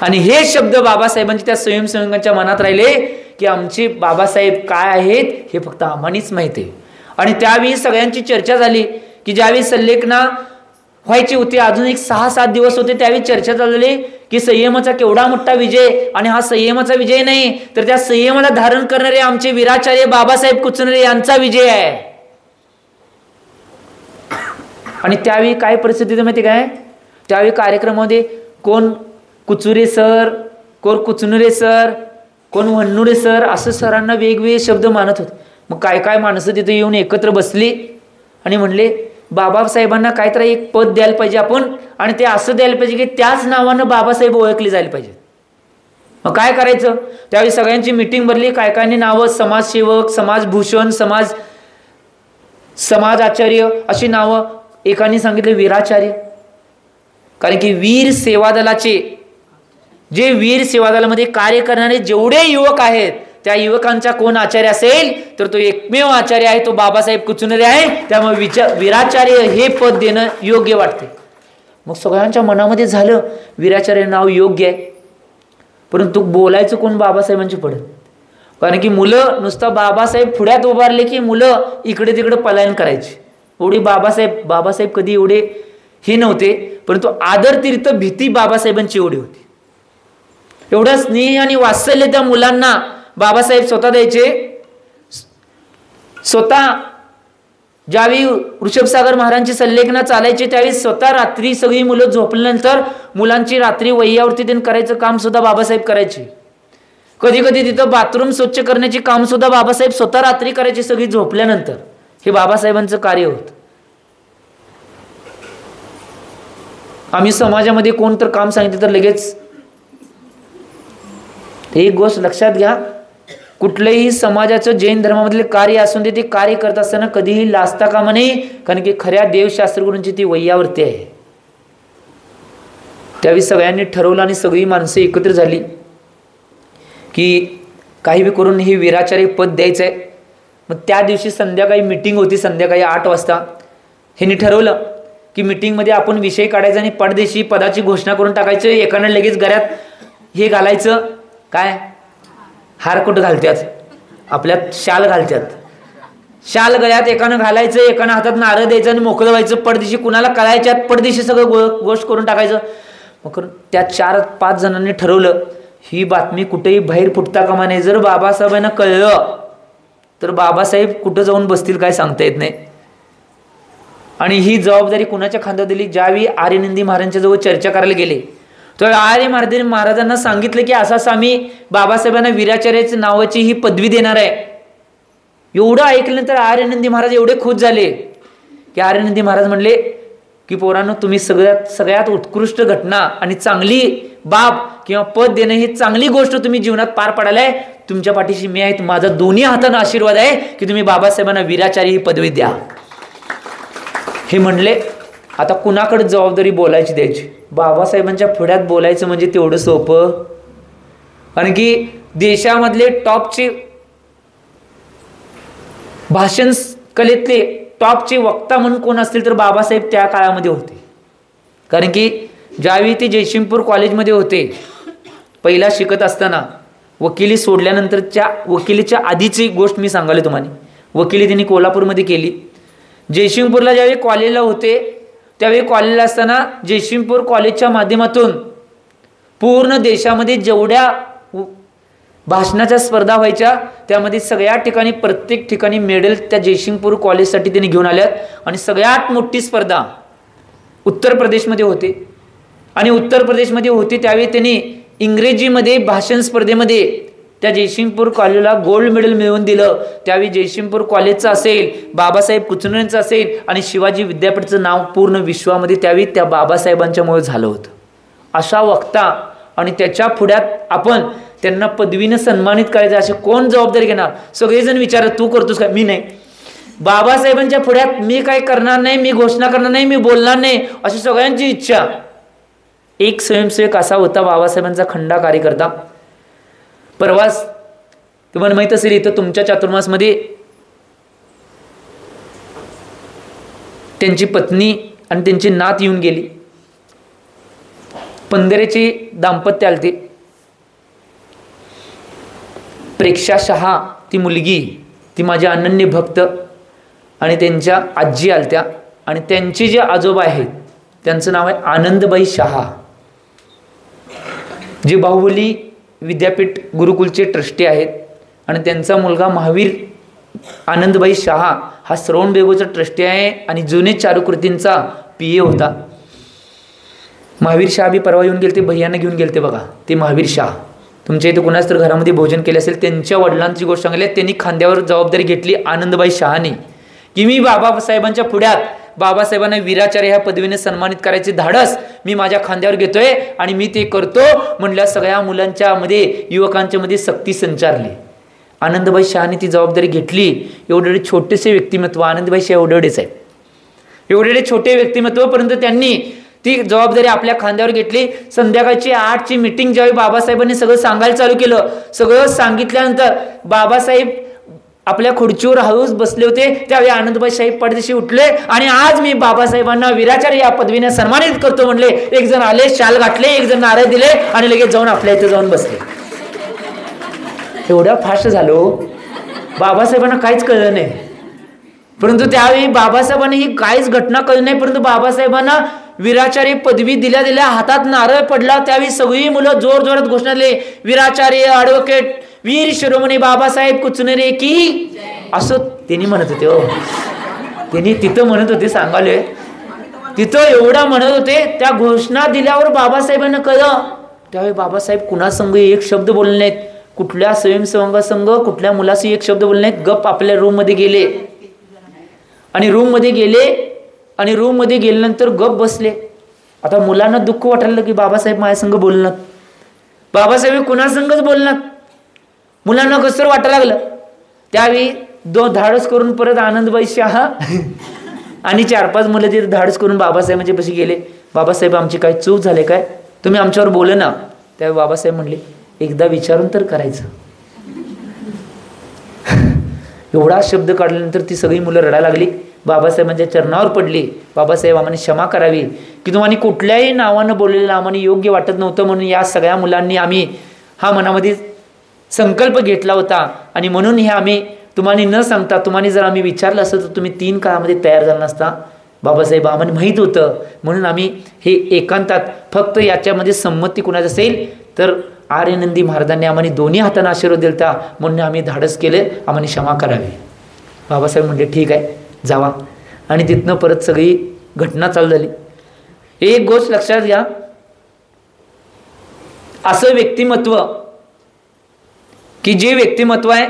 आणि हे शब्द बाबासाहेबांच्या त्या स्वयंसेवकांच्या मनात राहिले की आमचे बाबासाहेब काय आहेत हे फक्त आम्हालाच माहिती आहे. आणि त्यावेळी सगळ्यांची चर्चा झाली की ज्यावेळी सल्लेखना व्हायची होती, अजून एक 6-7 दिवस होते, त्यावेळी चर्चा झाली की संयमाचा केवढा मोठा विजय, आणि हा संयमाचा विजय नाही तर त्या संयमाला धारण करणारे आमचे वीराचार्य बाबासाहेब कुचनरे यांचा विजय आहे. आणि त्यावेळी काय परिस्थिती माहिती काय, त्यावेळी कार्यक्रमामध्ये कोण कुचुरे सर, कोण कुचनुरे सर, कोण वन्नुरे सर, असं सरांना वेगवेगळे शब्द मानत होते. मग काय माणसं तिथे येऊन एकत्र बसली आणि म्हणले बाबासाहेबांना काहीतरी एक पद द्यायला पाहिजे आपण, आणि ते असं द्यायला पाहिजे की त्याच नावानं बाबासाहेब ओळखले जायला पाहिजे. मग काय करायचं, त्यावेळी सगळ्यांची मीटिंग भरली, काय नावं, समाजसेवक, समाजभूषण, समाजाचार्य अशी नावं. एकाने सांगितलं वीराचार्य, कारण की वीर सेवादलाचे जे वीर सेवादलामध्ये कार्य करणारे जेवढे युवक आहेत त्या युवकांचा कोण आचार्य असेल तर तो एकमेव आचार्य आहे, तो बाबासाहेब कुचनरे आहे. त्यामुळे वीराचार्य हे पद देणं योग्य वाटते. मग सगळ्यांच्या मनामध्ये झालं वीराचार्य नाव योग्य आहे, परंतु बोलायचं कोण बाबासाहेबांची पडत, कारण की मुलं नुसतं बाबासाहेब पुढ्यात उभारले की मुलं इकडे तिकडे पलायन करायची. एवढी बाबासाहेब कधी एवढे हे नव्हते, परंतु आदर तीर्थ भीती बाबासाहेबांची एवढी होती. एवढं स्नेह आणि वात्सल्य त्या मुलांना बाबासाहेब स्वतः द्यायचे. स्वतः ज्यावेळी वृषभसागर महाराजांची सल्लेखना चालायची त्यावेळी स्वतः रात्री सगळी मुलं झोपल्यानंतर मुलांची रात्री वह्यावरती त्यांनी करायचं काम सुद्धा बाबासाहेब करायचे. कधी कधी तिथं बाथरूम स्वच्छ करण्याचे काम सुद्धा बाबासाहेब स्वतः रात्री करायचे सगळी झोपल्यानंतर. हे बाबासाहेबांचं कार्य होतं. आम्ही समाजामध्ये कोण तर काम सांगितलं तर लगेच, एक गोष्ट लक्षात घ्या, कुठलेही समाजाचं जैन धर्मामधले कार्य असून ते कार्य करत असताना कधीही लाजता कामा नये, कारण की खऱ्या देवशास्त्रगुरूंची ती वह्यावरती आहे. त्यावेळी सगळ्यांनी ठरवलं आणि सगळी माणसं एकत्र झाली की काही बी करून हे वीराचार्य पद द्यायचं आहे. मग त्या दिवशी संध्याकाळी मीटिंग होती, संध्याकाळी 8 वाजता. ह्यांनी ठरवलं की मीटिंगमध्ये आपण विषय काढायचा आणि परदेशी पदाची घोषणा करून टाकायचं. एकानं लगेच गळ्यात हे घालायचं, काय हार कुठं घालतात आपल्यात, शाल घालतात, शाल गळ्यात एकानं घालायचं, एकानं हातात नारळ द्यायचं आणि मोकळं व्हायचं. पडदिशी कुणाला कळायच्यात पडदिशी सगळं गोष्ट करून टाकायचं. मग त्या 4-5 जणांनी ठरवलं ही बातमी कुठेही बाहेर फुटता कामा नये. जर बाबासाहेबांना कळलं तर बाबासाहेब कुठं जाऊन बसतील काय सांगता येत नाही. आणि ही जबाबदारी कुणाच्या खांद्यावर दिली? ज्यावेळी आर्यनंदी महाराजांच्या जवळ चर्चा करायला गेले तर आर्य महाराजांना सांगितलं की असं आम्ही बाबासाहेबांना वीराचार्याची नावाची ही पदवी देणार आहे. एवढं ऐकल्यानंतर आर्यनंदी महाराज एवढे खुश झाले की आर्यनंदी महाराज म्हणले की पोरांनो, तुम्ही सगळ्यात उत्कृष्ट घटना आणि चांगली बाब किंवा पद देणं ही चांगली गोष्ट तुम्ही जीवनात पार पाडायलाय. तुमच्या पाठीशी मी आहे. माझा दोन्ही हाताने आशीर्वाद आहे की तुम्ही बाबासाहेबांना वीराचार्य ही पदवी द्या. हे म्हणले. आता कुणाकडे जबाबदारी बोलायची द्यायची? बाबासाहेबांच्या पुढ्यात बोलायचं म्हणजे तेवढं सोपं? कारण की देशामधले टॉपचे भाषण कलेतले टॉपचे वक्ता म्हणून कोण असतील तर बाबासाहेब त्या काळामध्ये होते. कारण की ज्यावेळी ते जयसिंगपूर कॉलेजमध्ये होते, पहिला शिकत असताना वकिली सोडल्यानंतरच्या वकिलीच्या आधीची गोष्ट मी सांगायला तुम्हाला. वकिली त्यांनी कोल्हापूरमध्ये केली. जयसिंगपूरला ज्यावेळी कॉलेजला होते त्यावेळी कॉलेजला असताना जयसिंगपूर कॉलेजच्या माध्यमातून पूर्ण देशामध्ये जेवढ्या भाषणाच्या स्पर्धा व्हायच्या त्यामध्ये सगळ्या ठिकाणी प्रत्येक ठिकाणी मेडल त्या जयसिंगपूर कॉलेजसाठी त्यांनी घेऊन आल्यात. आणि सगळ्यात मोठी स्पर्धा उत्तर प्रदेशमध्ये होते. आणि उत्तर प्रदेशमध्ये होते त्यावेळी त्यांनी इंग्रजीमध्ये भाषण स्पर्धेमध्ये त्या जयसिंगपूर कॉलेजला गोल्ड मेडल मिळवून दिलं. त्यावेळी जयसिंगपूर कॉलेजचं असेल, बाबासाहेब कुचनरेंचं असेल आणि शिवाजी विद्यापीठाचं नाव पूर्ण विश्वामध्ये त्यावेळी त्या बाबासाहेबांच्यामुळे झालं होतं. अशा वक्ता आणि त्याच्या पुढ्यात आपण त्यांना पदवीनं सन्मानित करायचं, असे कोण जबाबदारी घेणार? सगळेजण विचारत तू करतोस का? मी नाही. बाबासाहेबांच्या पुढ्यात मी काय करणार नाही, मी घोषणा करणार नाही, मी बोलणार नाही, अशी सगळ्यांची इच्छा. एक स्वयंसेवक असा होता बाबासाहेबांचा खंडा कार्यकर्ता. परवाच तुम्हाला माहित असेल इथं तुमच्या चातुर्मासमध्ये त्यांची पत्नी आणि त्यांची नात येऊन गेली. पंधरेचे दाम्पत्य आलते. प्रेक्षा शहा ती मुलगी, ती माझी अनन्य भक्त, आणि त्यांच्या आजी आलत्या. आणि त्यांचे जे आजोबा आहेत त्यांचं नाव आहे आनंदबाई शहा, जे बाहुबली विद्यापीठ गुरुकुलचे ट्रस्टी आहेत. आणि त्यांचा मुलगा महावीर आनंदबाई शहा हा श्रवणबेगोचा ट्रस्टी आहे आणि जुने चारुकृतींचा PA होता. महावीर शहा बी परवा येऊन गेले, भैयानं घेऊन गेले बघा. ते महावीर शहा तुमच्या इथे कुणाच तर घरामध्ये भोजन केले असेल, त्यांच्या वडिलांची गोष्ट सांगितली. त्यांनी खांद्यावर जबाबदारी घेतली आनंदबाई शहाने की मी बाबासाहेबांच्या पुढ्यात बाबासाहेबांना वीराचार्य ह्या पदवीने सन्मानित करायचे धाडस मी माझ्या खांद्यावर घेतोय आणि मी ते करतो म्हणल्या. सगळ्या मुलांच्या मध्ये, युवकांच्या मध्ये सक्ती संचारली. आनंदबाई शहाने ती जबाबदारी घेतली. एवढे छोटेसे व्यक्तिमत्व, आनंदबाई शहा एवढेच आहेत, एवढे छोटे व्यक्तिमत्व, परंतु त्यांनी ती जबाबदारी आपल्या खांद्यावर घेतली. संध्याकाळची 8ची मीटिंग ज्यावेळी बाबासाहेबांनी सगळं सांगायला चालू केलं, सगळं सांगितल्यानंतर बाबासाहेब आपल्या खुर्चीवर हळूच बसले होते. त्यावेळी आनंदबाई साहेब पडदेशी उठले आणि आज मी बाबासाहेबांना वीराचार्य या पदवीने सन्मानित करतो म्हणले. एक जण आले, शाल घातले, एक जण नारळ दिले आणि लगेच जाऊन आपल्या इथे जाऊन बसले. एवढं फास्ट झालो, बाबासाहेबांना काहीच कळलं नाही. परंतु त्यावेळी बाबासाहेबांना ही काहीच घटना कळली नाही. परंतु बाबासाहेबांना वीराचार्य पदवी दिल्या दिल्या हातात नारळ पडला. त्यावेळी सगळी मुलं जोर जोरात घोषणा दिली, वीराचार्य ॲडव्होकेट वीर शिरोमणी बाबासाहेब कुचनरे की, असं त्यांनी म्हणत होते. हो, त्यांनी तिथं म्हणत होते, सांगाले तिथं एवढा म्हणत होते. त्या घोषणा दिल्यावर बाबासाहेबांना कळलं. त्यावेळी बाबासाहेब कुणासंग एक शब्द बोलले नाहीत, कुठल्या स्वयंसेवकासंग कुठल्या मुलाशी एक शब्द बोलले नाहीत. गप आपल्या रूममध्ये गेले आणि रूममध्ये गेल्यानंतर गप बसले. आता मुलांना दुःख वाटायला की बाबासाहेब माझ्यासंग बोलणार, बाबासाहेब कुणासंगच बोलणार. मुलांना कसं वाटायला लागलं. त्यावेळी धाडस करून परत आनंदबाई शहा आणि 4-5 मुलं तिथे धाडस करून बाबासाहेबांच्या पाशी गेले. बाबासाहेब आमची काय चूक झाले काय, तुम्ही आमच्यावर बोले ना. त्यावेळी बाबासाहेब म्हणले एकदा विचारून तर करायचं. एवढा शब्द काढल्यानंतर ती सगळी मुलं रडायला लागली. बाबासाहेबांच्या चरणावर पडली. बाबासाहेब आम्हाला क्षमा करावी की तुम्हाला कुठल्याही नावानं बोललेलं आम्हाला योग्य वाटत नव्हतं, म्हणून या सगळ्या मुलांनी आम्ही हा मनामध्ये संकल्प घेतला होता आणि म्हणून हे आम्ही तुम्हाला न सांगता, तुम्हाला जर आम्ही विचारलं असतं तर तुम्ही 3 काळामध्ये तयार झाला नसता. बाबासाहेब आम्हाला माहीत होतं म्हणून आम्ही हे एकांतात, फक्त याच्यामध्ये संमती कुणाची असेल तर आर्यनंदी महाराजांनी आम्हाला दोन्ही हाताने आशीर्वाद दिलता म्हणून आम्ही धाडस केले, आम्हाला क्षमा करावी. बाबासाहेब म्हणले ठीक आहे जावा. आणि तिथनं परत सगळी घटना चालू झाली. एक गोष्ट लक्षात घ्या, असं व्यक्तिमत्व की जे व्यक्तिमत्व आहे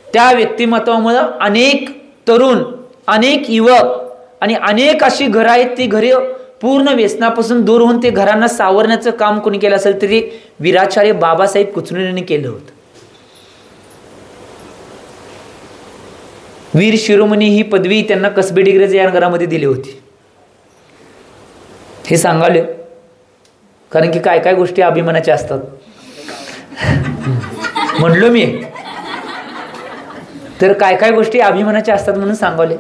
त्या व्यक्तिमत्वामुळं अनेक तरुण, अनेक युवक आणि अनेक अशी घरं आहेत, ती घरे पूर्ण व्यसनापासून दूर होऊन ते घरांना सावरण्याचं काम कोणी केलं असेल तरी वीराचार्य बाबासाहेब कुचनुरेंनी केलं होतं. वीर शिरोमणी ही पदवी त्यांना कसबे डिग्रज या नगरामध्ये दिली होती. हे सांगाले कारण की काय काय गोष्टी अभिमानाच्या असतात म्हणलो मी, तर काय काय गोष्टी अभिमानाच्या असतात म्हणून सांगावले.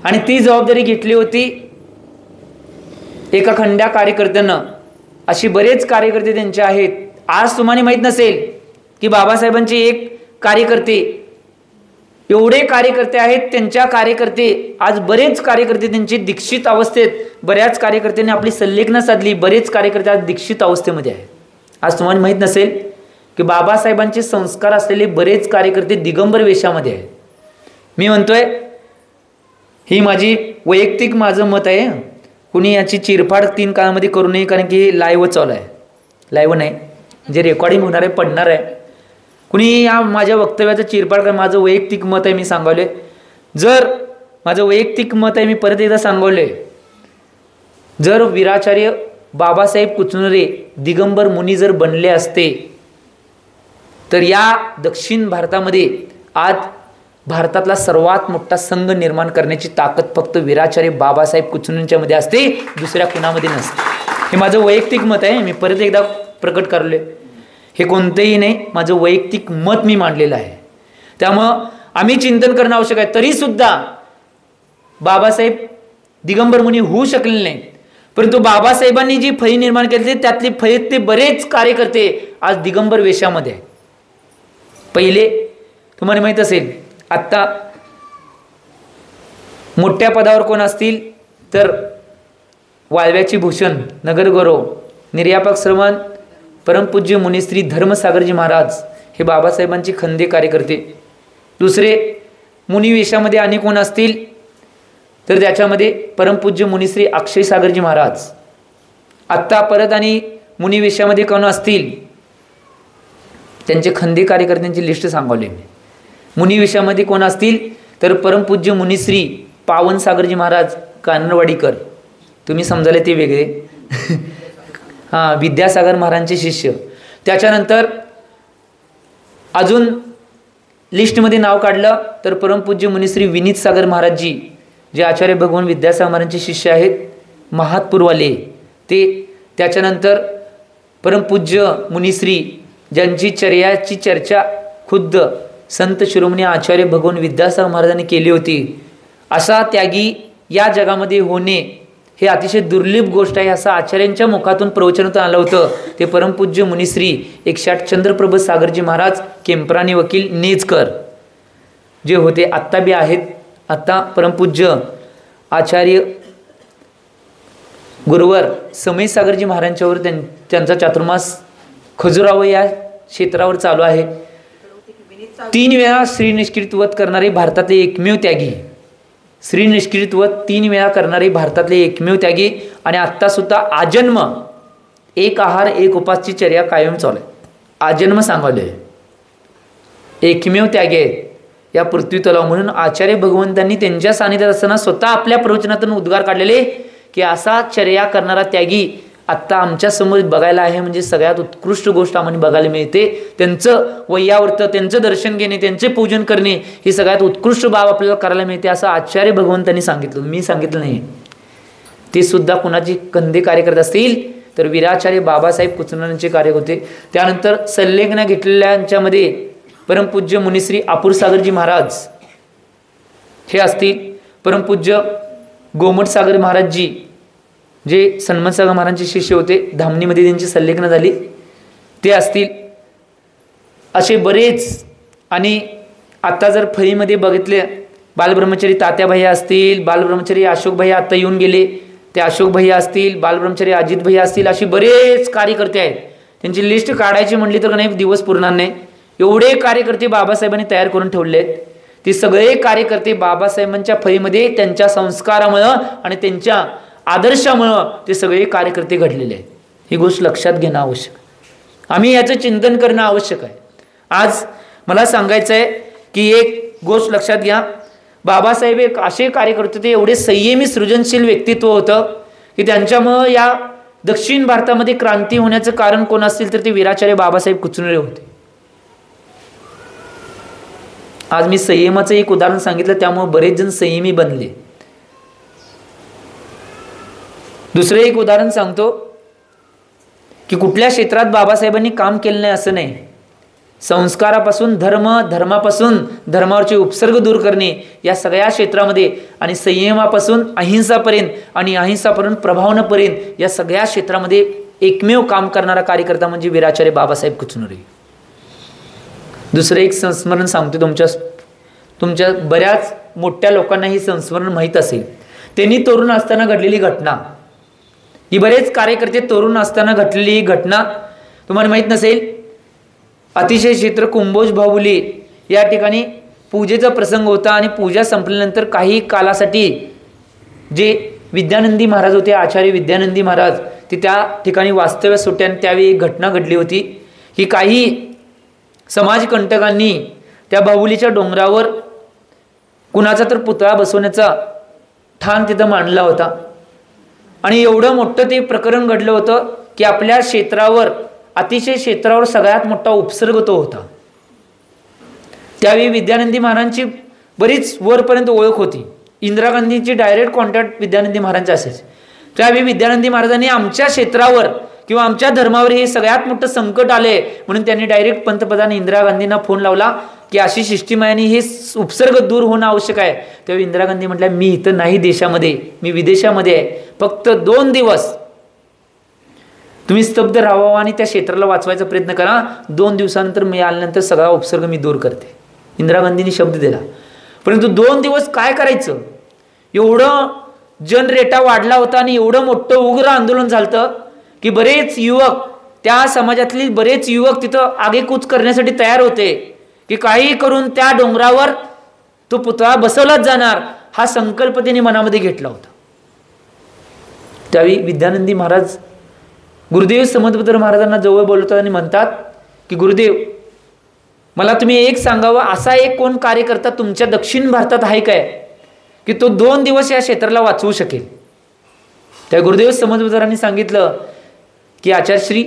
आणि ती जबाबदारी घेतली होती एका खंड्या कार्यकर्त्यानं. अशी बरेच कार्यकर्ते त्यांचे आहेत. आज तुम्हाला माहित नसेल की बाबासाहेबांचे एक कार्यकर्ते, एवढे कार्यकर्ते आहेत, त्यांच्या कार्यकर्ते आज बरेच कार्यकर्ते त्यांचे दीक्षित अवस्थेत, बऱ्याच कार्यकर्त्यांनी आपली संलेखना साधली, बरेच कार्यकर्ते आज दीक्षित अवस्थेमध्ये आहेत. आज तुम्हाला माहित नसेल की बाबासाहेबांचे संस्कार असलेले बरेच कार्यकर्ते दिगंबर वेशामध्ये आहेत. मी म्हणतोय ही माझी वैयक्तिक माझं मत आहे, कुणी याची चिरफाड 3 काळामध्ये करू नये, कारण की लाईव्ह चालू आहे. लाईव्ह नाही, जे रेकॉर्डिंग होणार आहे, पडणार आहे. कुणी या माझ्या वक्तव्याचं चिरफाड कर, माझं वैयक्तिक मत आहे, मी सांगवले. जर माझं वैयक्तिक मत आहे, मी परत एकदा सांगवले, जर वीराचार्य बाबासाहेब कुचनुरे दिगंबर मुनी जर बनले असते तर या दक्षिण भारतामध्ये आज भारतातला सर्वात मोठा संघ निर्माण करण्याची ताकद फक्त वीराचार्य बाबासाहेब कुचनुरेंच्या मध्ये असते, दुसऱ्या कुणामध्ये नसते. हे माझं वैयक्तिक मत आहे, मी परत एकदा प्रकट करले. हे कोणतेही नाही, माझं वैयक्तिक मत मी मांडलेलं आहे. त्यामुळं आम्ही चिंतन करणं आवश्यक आहे. तरी सुद्धा बाबासाहेब दिगंबर मुनी होऊ शकले नाही, परंतु बाबासाहेबांनी जी फळी निर्माण केली त्यातली फळीतले बरेच कार्यकर्ते आज दिगंबर वेशामध्ये आहेत. पहिले तुम्हाला माहित असेल, आत्ता मोठ्या पदावर कोण असतील तर वाळव्याची भूषण, नगरगौरव, निर्यापक श्रवण, परमपूज्य मुनिश्री धर्मसागरजी महाराज हे बाबासाहेबांचे खंदे कार्यकर्ते. दुसरे मुनी वेशामध्ये आणि कोण असतील तर त्याच्यामध्ये परमपूज्य मुनिश्री अक्षय सागरजी महाराज. आत्ता परत आणि मुनी वेशामध्ये कोण असतील त्यांचे खंदे कार्यकर्त्यांची लिस्ट सांगवली. मुनी वेशामध्ये कोण असतील तर परमपूज्य मुनिश्री पावन सागरजी महाराज कानडवाडीकर, तुम्ही समजाले ते वेगळे हां, विद्यासागर महाराजांचे शिष्य. त्याच्यानंतर अजून लिस्टमध्ये नाव काढलं तर परमपूज्य मुनिश्री विनीत सागर महाराजजी, जे आचार्य भगवान विद्यासागर महाराजांचे शिष्य आहेत, महातपूरवाले ते. त्याच्यानंतर परमपूज्य मुनिश्री ज्यांची चर्याची चर्चा खुद्द संत शिरोमणी आचार्य भगवान विद्यासागर महाराजांनी केली होती. असा त्यागी या जगामध्ये होणे हे अतिशय दुर्लभ गोष्ट आहे, असं आचार्यांच्या मुखातून प्रवचनातून आलं होतं. ते परमपूज्य मुनिश्री 108 चंद्रप्रभ सागरजी महाराज, केंप्राणी वकील, नेजकर जे होते, आत्ता बी आहेत. आत्ता परमपूज्य आचार्य गुरुवर समय सागरजी महाराजांच्यावर त्यांचा चातुर्मास खजुराहो या क्षेत्रावर चालू आहे. 3 वेळा श्री निष्क्रित वध करणारे भारतातले एकमेव त्यागी, श्री निष्क्रित वध 3 वेळा करणारे भारतातले एकमेव त्यागी. आणि आत्ता सुद्धा आजन्म एक आहार एक उपासची चर्या कायम चालू आहे. आजन्म सांगवले एकमेव त्यागी आहेत या पृथ्वी तलाव. म्हणून आचार्य भगवंतांनी त्यांच्या सानिध्यात असताना स्वतः आपल्या प्रवचनातून उद्गार काढलेले की असा चर्या करणारा त्यागी आत्ता आमच्या समोर बघायला आहे. म्हणजे सगळ्यात उत्कृष्ट गोष्ट आम्हाला बघायला मिळते. त्यांचं वैयावर्त, त्यांचं दर्शन घेणे, त्यांचे पूजन करणे ही सगळ्यात उत्कृष्ट बाब आपल्याला करायला मिळते, असं आचार्य भगवंतांनी सांगितलं, मी सांगितलं नाही. ते सुद्धा कुणाची कंदे कार्यकर्ते असतील तर वीराचार्य बाबासाहेब कुचनुरेंचे कार्य होते. त्यानंतर संलेखना घेतलेल्यांच्यामध्ये परमपूज्य मुनिश्री अपूर सागरजी महाराज हे असतील. परमपूज्य गोमट सागर महाराजजी जे सन्मत सागर महाराजांचे शिष्य होते, धामणीमध्ये त्यांची संलेखना झाली, ते असतील. असे बरेच. आणि आता जर फळीमध्ये बघितले, बालब्रह्मचारी तात्या भैया असतील, बालब्रह्मचारी अशोक भैया आता येऊन गेले, ते अशोक भैया असतील, बालब्रह्मचारी अजित भैया असतील, अशी बरेच कार्यकर्ते आहेत. त्यांची लिस्ट काढायची म्हणली तर नाही दिवस पुरणार नाही. एवढे कार्यकर्ते बाबासाहेबांनी तयार करून ठेवले आहेत. ते सगळे कार्यकर्ते बाबासाहेबांच्या फळीमध्ये त्यांच्या संस्कारामुळं आणि त्यांच्या आदर्शामुळं ते सगळे कार्यकर्ते घडलेले आहेत. ही गोष्ट लक्षात घेणं आवश्यक, आम्ही याचं चिंतन करणं आवश्यक आहे. आज मला सांगायचं आहे की एक गोष्ट लक्षात घ्या, बाबासाहेब एक असे कार्यकर्ते होते, एवढे संयमी सृजनशील व्यक्तित्व होतं की त्यांच्यामुळं या दक्षिण भारतामध्ये क्रांती होण्याचं कारण कोण असतील तर ते वीराचार्य बाबासाहेब कुचनुरे होते. आज मी संयमाचं एक उदाहरण सांगितलं, त्यामुळे बरेच जण संयमी बनले. दुसरं एक उदाहरण सांगतो की कुठल्या क्षेत्रात बाबासाहेबांनी काम केलं नाही असं नाही. संस्कारापासून धर्मापासून धर्मावरचे उपसर्ग दूर करणे या सगळ्या क्षेत्रामध्ये, आणि संयमापासून अहिंसापर्यंत आणि अहिंसापर्यंत प्रभावनापर्यंत या सगळ्या क्षेत्रामध्ये एकमेव काम करणारा कार्यकर्ता म्हणजे वीराचार्य बाबासाहेब कुचनुरे. दुसरं एक संस्मरण सांगतो, तुमच्या बऱ्याच मोठ्या लोकांना ही संस्मरण माहीत असेल. त्यांनी तरुण असताना घडलेली घटना, ही बरेच कार्यकर्ते तरुण असताना घडलेली ही घटना तुम्हाला माहीत नसेल. अतिशय क्षेत्र कुंभोज बाहुली या ठिकाणी पूजेचा प्रसंग होता आणि पूजा संपल्यानंतर काही कालासाठी जे विद्यानंदी महाराज होते, आचार्य विद्यानंदी महाराज, ते त्या ठिकाणी वास्तव्यास होते आणि त्यावेळी एक घटना घडली होती की काही समाजकंटकांनी त्या बाहुलीच्या डोंगरावर कुणाचा तर पुतळा बसवण्याचा ठाण तिथं मांडला होता. आणि एवढं मोठं ते प्रकरण घडलं होतं की आपल्या क्षेत्रावर, अतिशय क्षेत्रावर सगळ्यात मोठा उपसर्ग तो होता. त्यावेळी विद्यानंदी महाराजांची बरीच वरपर्यंत ओळख होती. इंदिरा गांधींची डायरेक्ट कॉन्टॅक्ट विद्यानंदी महाराजांचे असायचे. त्यावेळी विद्यानंदी महाराजांनी आमच्या क्षेत्रावर किंवा आमच्या धर्मावर हे सगळ्यात मोठं संकट आले म्हणून त्यांनी डायरेक्ट पंतप्रधान इंदिरा गांधींना फोन लावला की अशी सिस्टीम आहे आणि हे उपसर्ग दूर होणं आवश्यक आहे. तेव्हा इंदिरा गांधी म्हटल्या, मी इथं नाही देशामध्ये, मी विदेशामध्ये आहे, फक्त 2 दिवस तुम्ही स्तब्ध राहावा आणि त्या क्षेत्राला वाचवायचा प्रयत्न करा. 2 दिवसानंतर मी आल्यानंतर सगळा उपसर्ग मी दूर करते. इंदिरा गांधींनी शब्द दिला. परंतु 2 दिवस काय करायचं, एवढं जनरेटा वाढला होता आणि एवढं मोठं उग्र आंदोलन झालं की बरेच युवक, त्या समाजातले बरेच युवक तिथं आगेकूच करण्यासाठी तयार होते की काही करून त्या डोंगरावर तो पुतळा बसवलाच जाणार, हा संकल्प त्यांनी मनामध्ये घेतला होता. त्यावेळी विद्यानंदी महाराज गुरुदेव समर्थपंत महाराजांना जवळ बोलवतात आणि म्हणतात की गुरुदेव, मला तुम्ही एक सांगावं, असा एक कोण कार्यकर्ता तुमच्या दक्षिण भारतात आहे काय की तो 2 दिवस या क्षेत्राला वाचवू शकेल. त्या गुरुदेव समर्थपंतांनी सांगितलं की आचार्यश्री,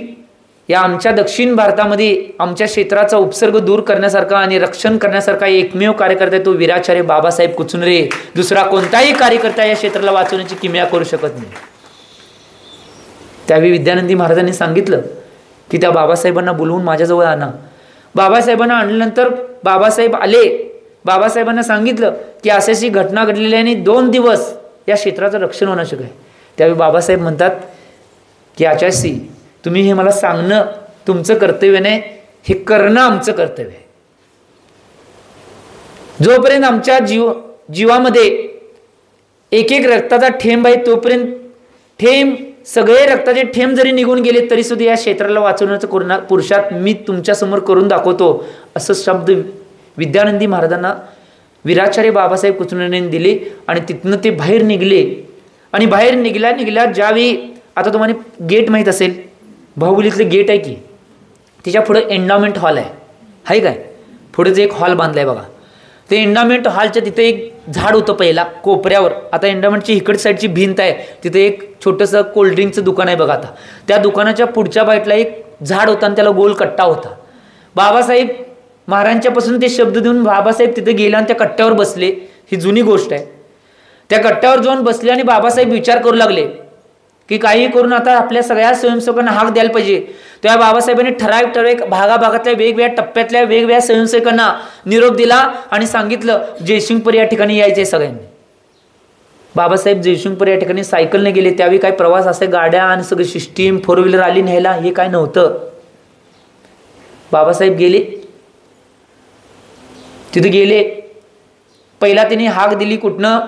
या आमच्या दक्षिण भारतामध्ये आमच्या क्षेत्राचा उपसर्ग दूर करण्यासारखा आणि रक्षण करण्यासारखा एकमेव कार्यकर्ता आहे तो वीराचार्य बाबासाहेब कुचनुरे. दुसरा कोणताही कार्यकर्ता या क्षेत्राला वाचवण्याची किमया करू शकत नाही. त्यावेळी विद्यानंदी महाराजांनी सांगितलं की त्या बाबासाहेबांना बोलवून माझ्याजवळ आणा. बाबासाहेबांना आणल्यानंतर बाबासाहेब आले. बाबासाहेबांना सांगितलं की अशी घटना घडलेली आहे आणि 2 दिवस या क्षेत्राचं रक्षण होणं शक्य आहे. त्यावेळी बाबासाहेब म्हणतात की आचार्यश्री, तुम्ही हे मला सांगणं तुमचं कर्तव्य नाही, हे करणं आमचं कर्तव्य आहे. जोपर्यंत आमच्या जीवामध्ये एक एक रक्ताचा ठेंब आहे तोपर्यंत सगळे रक्ताचे ठेंब जरी निघून गेले तरी सुद्धा या क्षेत्राला वाचवण्याचं पुरुषार्थ मी तुमच्या समोर करून दाखवतो, असं शब्द विद्यानंदी महाराजांना वीराचार्य बाबासाहेब कुचनुरेंनी दिले. आणि तिथनं ते बाहेर निघले. आणि बाहेर निघल्या ज्यावेळी, आता तुम्हाला गेट माहीत असेल, बाहुलीतलं गेट आहे की त्याच्या पुढे एंडामेंट हॉल आहे काय, पुढे जे एक हॉल बांधलाय बघा, ते एंडामेंट हॉलच्या तिथे एक झाड होतं पहिला कोपऱ्यावर. आता एंडामेंटची इकडची साईडची भिंत आहे, तिथे एक छोटंसं कोल्ड्रिंकचं दुकान आहे बघा. आता त्या दुकानाच्या पुढच्या बाईटला एक झाड होतं आणि त्याला गोल कट्टा होता. बाबासाहेब महाराजांच्यापासून ते शब्द देऊन बाबासाहेब तिथे गेले आणि त्या कट्ट्यावर बसले. ही जुनी गोष्ट आहे. त्या कट्ट्यावर जाऊन बसले आणि बाबासाहेब विचार करू लागले की काही करून आता आपल्या सगळ्या स्वयंसेवकांना हाक द्यायला पाहिजे. तेव्हा बाबासाहेबांनी ठराविक भागाभागातल्या वेगवेगळ्या टप्प्यातल्या वेगवेगळ्या स्वयंसेवकांना निरोप दिला आणि सांगितलं जयसिंगपूर या ठिकाणी यायचे सगळ्यांनी. बाबासाहेब जयसिंगपूर या ठिकाणी सायकलने गेले. त्यावेळी काय प्रवास असे गाड्या आणि सगळी सिस्टीम 4 व्हीलर आली न्यायला, हे काय नव्हतं. बाबासाहेब गेले, तिथे गेले. पहिला त्यांनी हाक दिली कुठनं,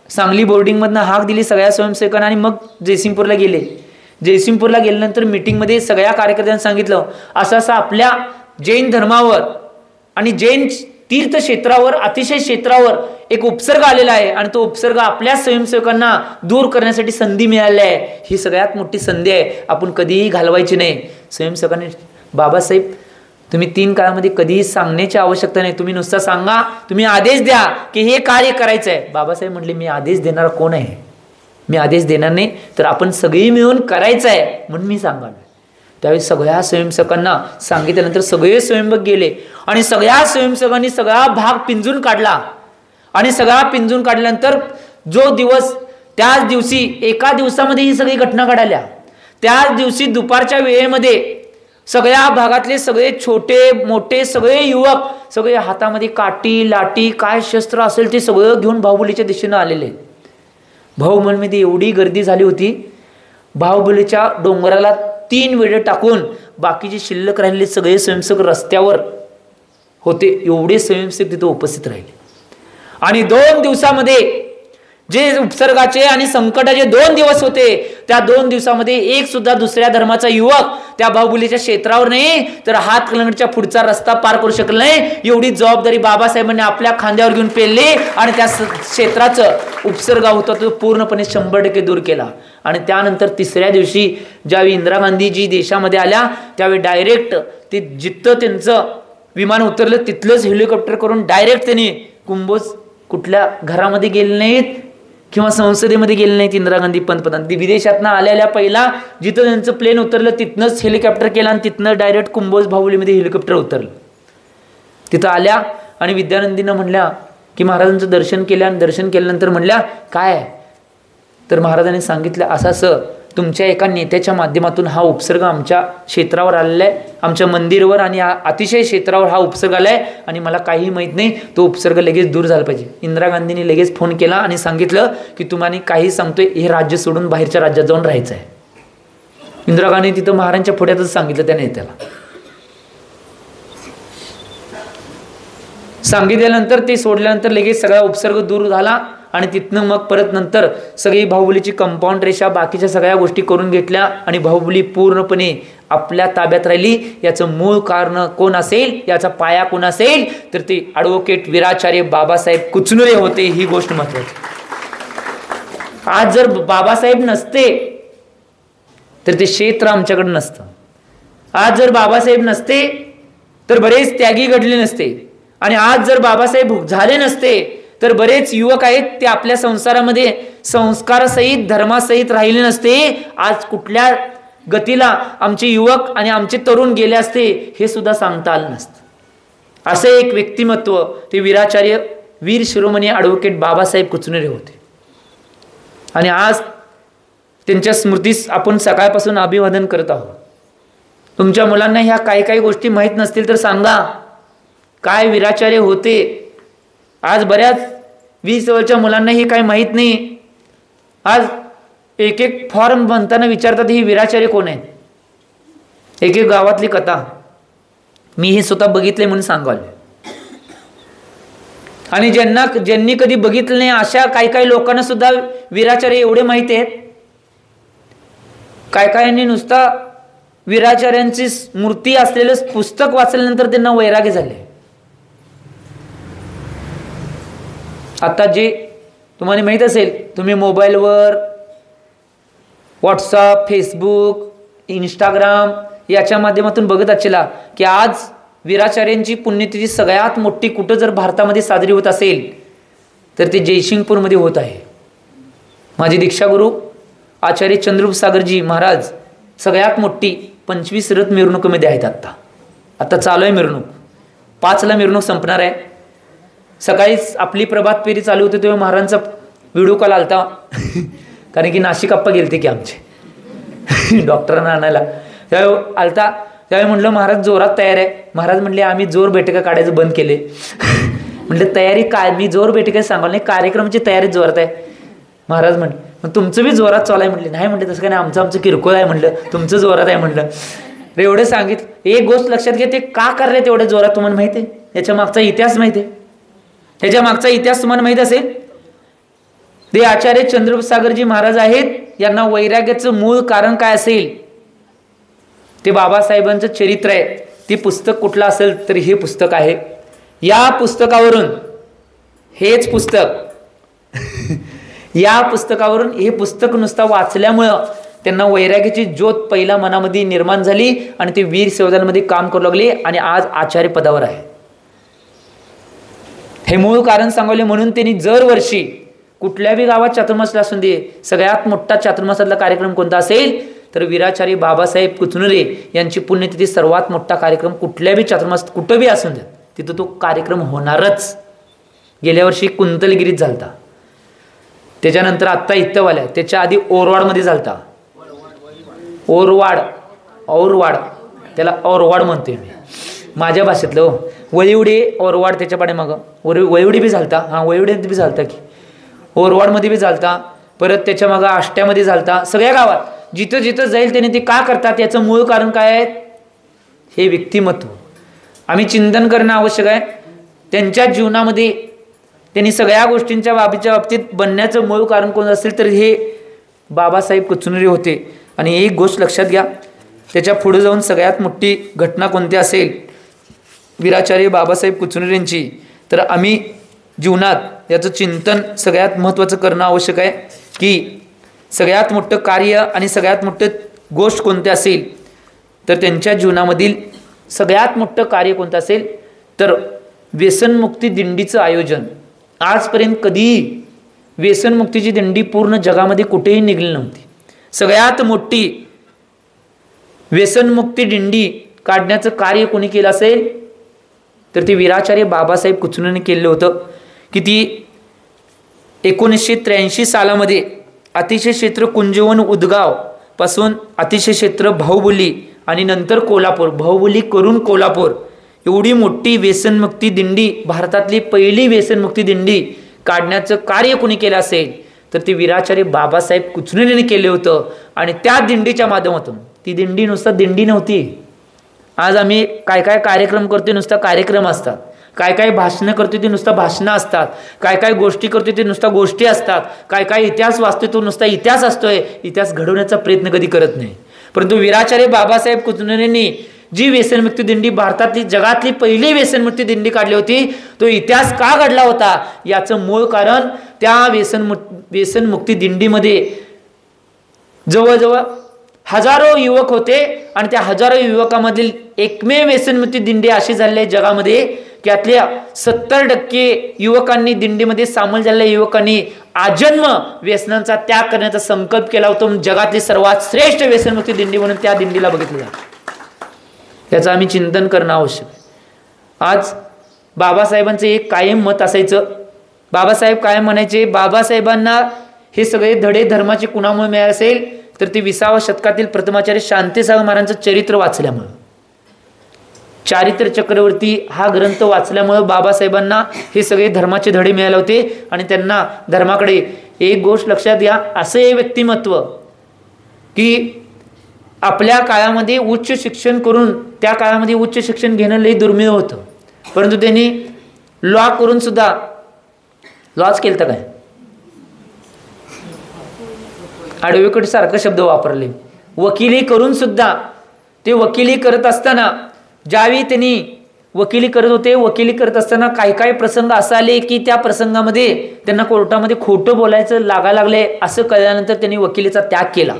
सांगली बोर्डिंगमधनं हाक दिली सगळ्या स्वयंसेवकांना आणि मग जयसिंगपूरला गेले. जयसिंगपूरला गेल्यानंतर मीटिंगमध्ये सगळ्या कार्यकर्त्यांनी सांगितलं असं आपल्या जैन धर्मावर आणि जैन तीर्थक्षेत्रावर अतिशय क्षेत्रावर एक उपसर्ग आलेला आहे आणि तो उपसर्ग आपल्या स्वयंसेवकांना दूर करण्यासाठी संधी मिळाली आहे. ही सगळ्यात मोठी संधी आहे, आपण कधीही घालवायची नाही. स्वयंसेवकांनी बाबासाहेब तुम्ही 3 काळामध्ये कधीही सांगण्याची आवश्यकता नाही, तुम्ही नुसतं सांगा, तुम्ही आदेश द्या की हे कार्य करायचं आहे. बाबासाहेब म्हटले मी आदेश देणारा कोण आहे, मी आदेश देणार नाही, तर आपण सगळी मिळून करायचं आहे म्हणून मी सांगाल. त्यावेळी सगळ्या स्वयंसेवकांना सांगितल्यानंतर सगळे स्वयंसेवक गेले आणि सगळ्या स्वयंसेवकांनी सगळा भाग पिंजून काढला आणि सगळा पिंजून काढल्यानंतर जो दिवस त्याच दिवशी एका दिवसामध्ये ही सगळी घटना घडाल्या. त्याच दिवशी दुपारच्या वेळेमध्ये सगळ्या भागातले सगळे छोटे मोठे सगळे युवक सगळे हातामध्ये काठी लाठी काय शस्त्र असेल ते सगळं घेऊन बाहुबलीच्या दिशेनं आलेले. बाहुबलीमध्ये एवढी गर्दी झाली होती, बाहुबलीच्या डोंगराला 3 वेळे टाकून बाकीचे शिल्लक राहिलेले सगळे स्वयंसेवक रस्त्यावर होते. एवढे स्वयंसेवक तिथे उपस्थित राहिले आणि 2 दिवसामध्ये जे उपसर्गाचे आणि संकटाचे 2 दिवस होते, त्या 2 दिवसामध्ये एक सुद्धा दुसऱ्या धर्माचा युवक त्या बाहुबलीच्या क्षेत्रावर नाही तर हातकणंगलेच्या पुढचा रस्ता पार करू शकला नाही. एवढी जबाबदारी बाबासाहेबांनी आपल्या खांद्यावर घेऊन पेलली आणि त्या क्षेत्राचं उपसर्ग होता तो पूर्णपणे 100% दूर केला. आणि त्यानंतर 3ऱ्या दिवशी ज्यावेळी इंदिरा गांधीजी देशामध्ये आल्या त्यावेळी डायरेक्ट ते जिथं त्यांचं विमान उतरलं तिथलंच हेलिकॉप्टर करून डायरेक्ट त्यांनी कुंभोज कुठल्या घरामध्ये गेले नाहीत किंवा संसदेमध्ये गेले नाहीत. इंदिरा गांधी पंतप्रधान ती विदेशातनं आलेल्या पहिला जिथं त्यांचं प्लेन उतरलं तिथनंच हेलिकॉप्टर केलं आणि तिथनं डायरेक्ट कुंभोज बाहुबलीमध्ये हेलिकॉप्टर उतरलं. तिथं आल्या आणि विद्यानंदीनं म्हणल्या की महाराजांचं दर्शन केलं आणि दर्शन केल्यानंतर म्हणल्या काय, तर महाराजांनी सांगितलं असं असं तुमच्या एका नेत्याच्या माध्यमातून हा उपसर्ग आमच्या क्षेत्रावर आलेला आहे, आमच्या मंदिरावर आणि अतिशय क्षेत्रावर हा उपसर्ग आला आहे आणि मला काही माहीत नाही, तो उपसर्ग लगेच दूर झाला पाहिजे. इंदिरा गांधींनी लगेच फोन केला आणि सांगितलं की तुम्हाला काही सांगतोय, हे राज्य सोडून बाहेरच्या राज्यात जाऊन राहायचं आहे. इंदिरा गांधी तिथं महाराजांच्या पुढ्यातच सांगितलं त्या नेत्याला. सांगितल्यानंतर ते सोडल्यानंतर लगेच सगळा उपसर्ग दूर झाला आणि तिथनं मग परत नंतर सगळी बाहुबलीची कंपाऊंड रेषा बाकीच्या सगळ्या गोष्टी करून घेतल्या आणि बाहुबली पूर्णपणे आपल्या ताब्यात राहिली. याचं मूळ कारण कोण असेल, याचा पाया कोण असेल, तर ते ॲडव्होकेट वीराचार्य बाबासाहेब कुचनुरे होते. ही गोष्ट महत्त्वाची. आज जर बाबासाहेब नसते तर ते क्षेत्र आमच्याकडे नसतं. आज जर बाबासाहेब नसते तर बरेच त्यागी घडले नसते आणि आज जर बाबासाहेब झाले नसते तर बरेच युवक आहेत ते आपल्या संसारामध्ये संस्कारासहित धर्मासहित राहिले नसते. आज कुठल्या गतीला आमचे युवक आणि आमचे तरुण गेले असते हे सुद्धा सांगता आलं नसतं. असे एक व्यक्तिमत्व ते वीराचार्य वीर शिरोमणी ॲडव्होकेट बाबासाहेब कुचनुरे होते आणि आज त्यांच्या स्मृतीस आपण सकाळपासून अभिवादन करत आहोत. तुमच्या मुलांना ह्या काही गोष्टी माहीत नसतील तर सांगा काय वीराचार्य होते. आज बऱ्याच 20 वर्षाच्या मुलांना हे काही माहीत नाही. आज एक फॉर्म बनताना विचारतात ही वीराचार्य कोण आहे. एक गावातली कथा मी हे स्वतः बघितले म्हणून सांगाले आणि ज्यांनी कधी बघितलं नाही अशा काही लोकांना सुद्धा वीराचार्य एवढे माहिती आहेत. काहींनी नुसता वीराचार्यांची मूर्ती असलेलं पुस्तक वाचल्यानंतर त्यांना वैराग्य झाले. आता जे तुम्हाला माहीत असेल, तुम्ही मोबाईलवर व्हॉट्सअप, फेसबुक, इंस्टाग्राम याच्या माध्यमातून बघत असेला की आज वीराचार्यांची पुण्यतिथी सगळ्यात मोठी कुठं जर भारतामध्ये साजरी होत असेल तर ते जयसिंगपूरमध्ये होत आहे. माझे दीक्षागुरू आचार्य चंद्रसागरजी महाराज सगळ्यात मोठी 25 रथ मिरवणुकीमध्ये आहेत. आता चालू आहे मिरवणूक. 5ला मिरवणूक संपणार आहे. सकाळीच आपली प्रभात फेरी चालू होती तेव्हा महाराजांचा व्हिडिओ कॉल आलता कारण की नाशिक अप्पा गेलते की आमचे डॉक्टरांना आणायला. त्यावेळी आलता त्यावेळी म्हटलं महाराज जोरात तयार आहे. महाराज म्हटले आम्ही जोर बैठका काढायचं बंद केले. म्हटलं तयारी काय, मी जोर बैठका सांगाल नाही, कार्यक्रमाची तयारी जोरात आहे. महाराज म्हटलं मग तुमचं बी जोरात चालू आहे. म्हटले नाही म्हटलं तसं काय नाही, आमचं किरकोळ आहे. म्हटलं तुमचं जोरात आहे. म्हटलं एवढं सांगितलं. एक गोष्ट लक्षात घ्या, ते का करले तेवढ्या जोरात तुम्हाला माहिती आहे. याच्या मागचा इतिहास माहिती आहे. ह्याच्या मागचा इतिहास तुम्हाला माहित असेल. ते आचार्य चंद्रसागरजी महाराज आहेत. यांना वैराग्याचं मूळ कारण काय असेल ते बाबासाहेबांचं चरित्र आहे. ते पुस्तक कुठलं असेल तर हे पुस्तक आहे. या पुस्तकावरून हेच पुस्तक या पुस्तकावरून हे पुस्तक नुसतं वाचल्यामुळं त्यांना वैराग्याची ज्योत पहिला मनामध्ये निर्माण झाली आणि ते वीर सेवादलामध्ये काम करू लागले आणि आज आचार्य पदावर आहे. हे मूळ कारण सांगवले म्हणून त्यांनी दरवर्षी कुठल्याही गावात चातुर्मास असून दे, सगळ्यात मोठा चातुर्मासातला कार्यक्रम कोणता असेल तर वीराचार्य बाबासाहेब कुचनुरे यांची पुण्यतिथी सर्वात मोठा कार्यक्रम कुठल्याही चातुर्मास कुठं बी असून द्या तिथं तो कार्यक्रम होणारच. गेल्या वर्षी कुंतलगिरीत झालता, त्याच्यानंतर आत्ता इथं वाल्या, त्याच्या आधी ओरवाडमध्ये झालता. औरवाड त्याला औरवाड म्हणतोय मी माझ्या भाषेतलं हो. वळिवडे औरवाड त्याच्या पाठीमागं वळिवडी बी झालता. हां वळिवडीत बी झालता की ओरवाडमध्ये बी झालता. परत त्याच्या मागं आष्ट्यामध्ये झालता. सगळ्या गावात जिथं जिथं जाईल त्याने ते का करतात याचं मूळ कारण काय आहे हे व्यक्तिमत्व आम्ही चिंतन करणं आवश्यक आहे. त्यांच्या जीवनामध्ये त्यांनी सगळ्या गोष्टींच्या बाबतीत बनण्याचं मूळ कारण कोण असेल तर हे बाबासाहेब कुचनुरे होते. आणि एक गोष्ट लक्षात घ्या, त्याच्या पुढे जाऊन सगळ्यात मोठी घटना कोणती असेल वीराचार्य बाबासाहेब कुचनुरेंची, तर आम्ही जीवनात याचं चिंतन सगळ्यात महत्त्वाचं करणं आवश्यक आहे की सगळ्यात मोठं कार्य आणि सगळ्यात मोठं गोष्ट कोणती असेल तर त्यांच्या जीवनामधील सगळ्यात मोठं कार्य कोणतं असेल तर व्यसनमुक्ती दिंडीचं आयोजन. आजपर्यंत कधीही व्यसनमुक्तीची दिंडी पूर्ण जगामध्ये कुठेही निघली नव्हती. सगळ्यात मोठी व्यसनमुक्ती दिंडी काढण्याचं कार्य कोणी केलं असेल तर ते वीराचार्य बाबासाहेब कुचनुरेंनी केलं होतं. किती 1983 सालामध्ये अतिशय क्षेत्र कुंजवन उदगाव पासून अतिशय क्षेत्र भाऊबोली आणि नंतर कोल्हापूर, भाऊबोली करून कोल्हापूर एवढी मोठी व्यसनमुक्ती दिंडी, भारतातली पहिली व्यसनमुक्ती दिंडी काढण्याचं कार्य कोणी केलं असेल तर ते वीराचार्य बाबासाहेब कुचनुरेंनी केले होतं. आणि त्या दिंडीच्या माध्यमातून, ती दिंडी नुसता दिंडी नव्हती. आज आम्ही काय काय कार्यक्रम करतो नुसता कार्यक्रम असतात, काय काय भाषणं करतो ते नुसतं भाषणं असतात, काय काय गोष्टी करतो ते नुसता गोष्टी असतात, काय काय इतिहास वाचतो तो नुसता इतिहास असतोय, इतिहास घडवण्याचा प्रयत्न कधी करत नाही. परंतु वीराचार्य बाबासाहेब कुचनुरेंनी जी व्यसनमुक्ती दिंडी, भारतातली जगातली पहिली व्यसनमुक्ती दिंडी काढली होती, तो इतिहास का घडला होता याचं मूळ कारण त्या व्यसनमुक्ती दिंडीमध्ये जवळजवळ हजारो युवक होते आणि त्या हजारो युवकामधील एकमेव व्यसनमुक्ती दिंडी अशी झालेली आहे जगामध्ये की यातल्या 70% युवकांनी, दिंडीमध्ये सामील झालेल्या युवकांनी आजन्म व्यसनांचा त्याग करण्याचा संकल्प केला होता. जगातली सर्वात श्रेष्ठ व्यसनमुक्ती दिंडी म्हणून त्या दिंडीला बघितलं जातं. त्याचं आम्ही चिंतन करणं आवश्यक आहे. आज बाबासाहेबांचं एक कायम मत असायचं, बाबासाहेब कायम म्हणायचे, बाबासाहेबांना हे सगळे धडे धर्माचे कुणामुळे मिळाले असेल तर ते 20व्या शतकातील प्रथमाचार्य शांतीसागर महाराजांचं चरित्र वाचल्यामुळं, चारित्र चक्रवर्ती हा ग्रंथ वाचल्यामुळं बाबासाहेबांना हे सगळे धर्माचे धडे मिळाले होते. आणि त्यांना धर्माकडे, एक गोष्ट लक्षात घ्या, असं हे व्यक्तिमत्व की आपल्या काळामध्ये उच्च शिक्षण करून, त्या काळामध्ये उच्च शिक्षण घेणं लई दुर्मिळ होतं, परंतु त्यांनी लॉ करून सुद्धा, लॉच केलं तर काय ॲडव्होकेट सारखं शब्द वापरले, वकिली करून सुद्धा ते वकिली करत असताना, ज्यावेळी त्यांनी वकिली करत होते, वकिली करत असताना काही काही प्रसंग असा आले की त्या प्रसंगामध्ये त्यांना कोर्टामध्ये खोटं बोलायचं लागायला लागले. असं कळल्यानंतर त्यांनी वकिलीचा त्याग केला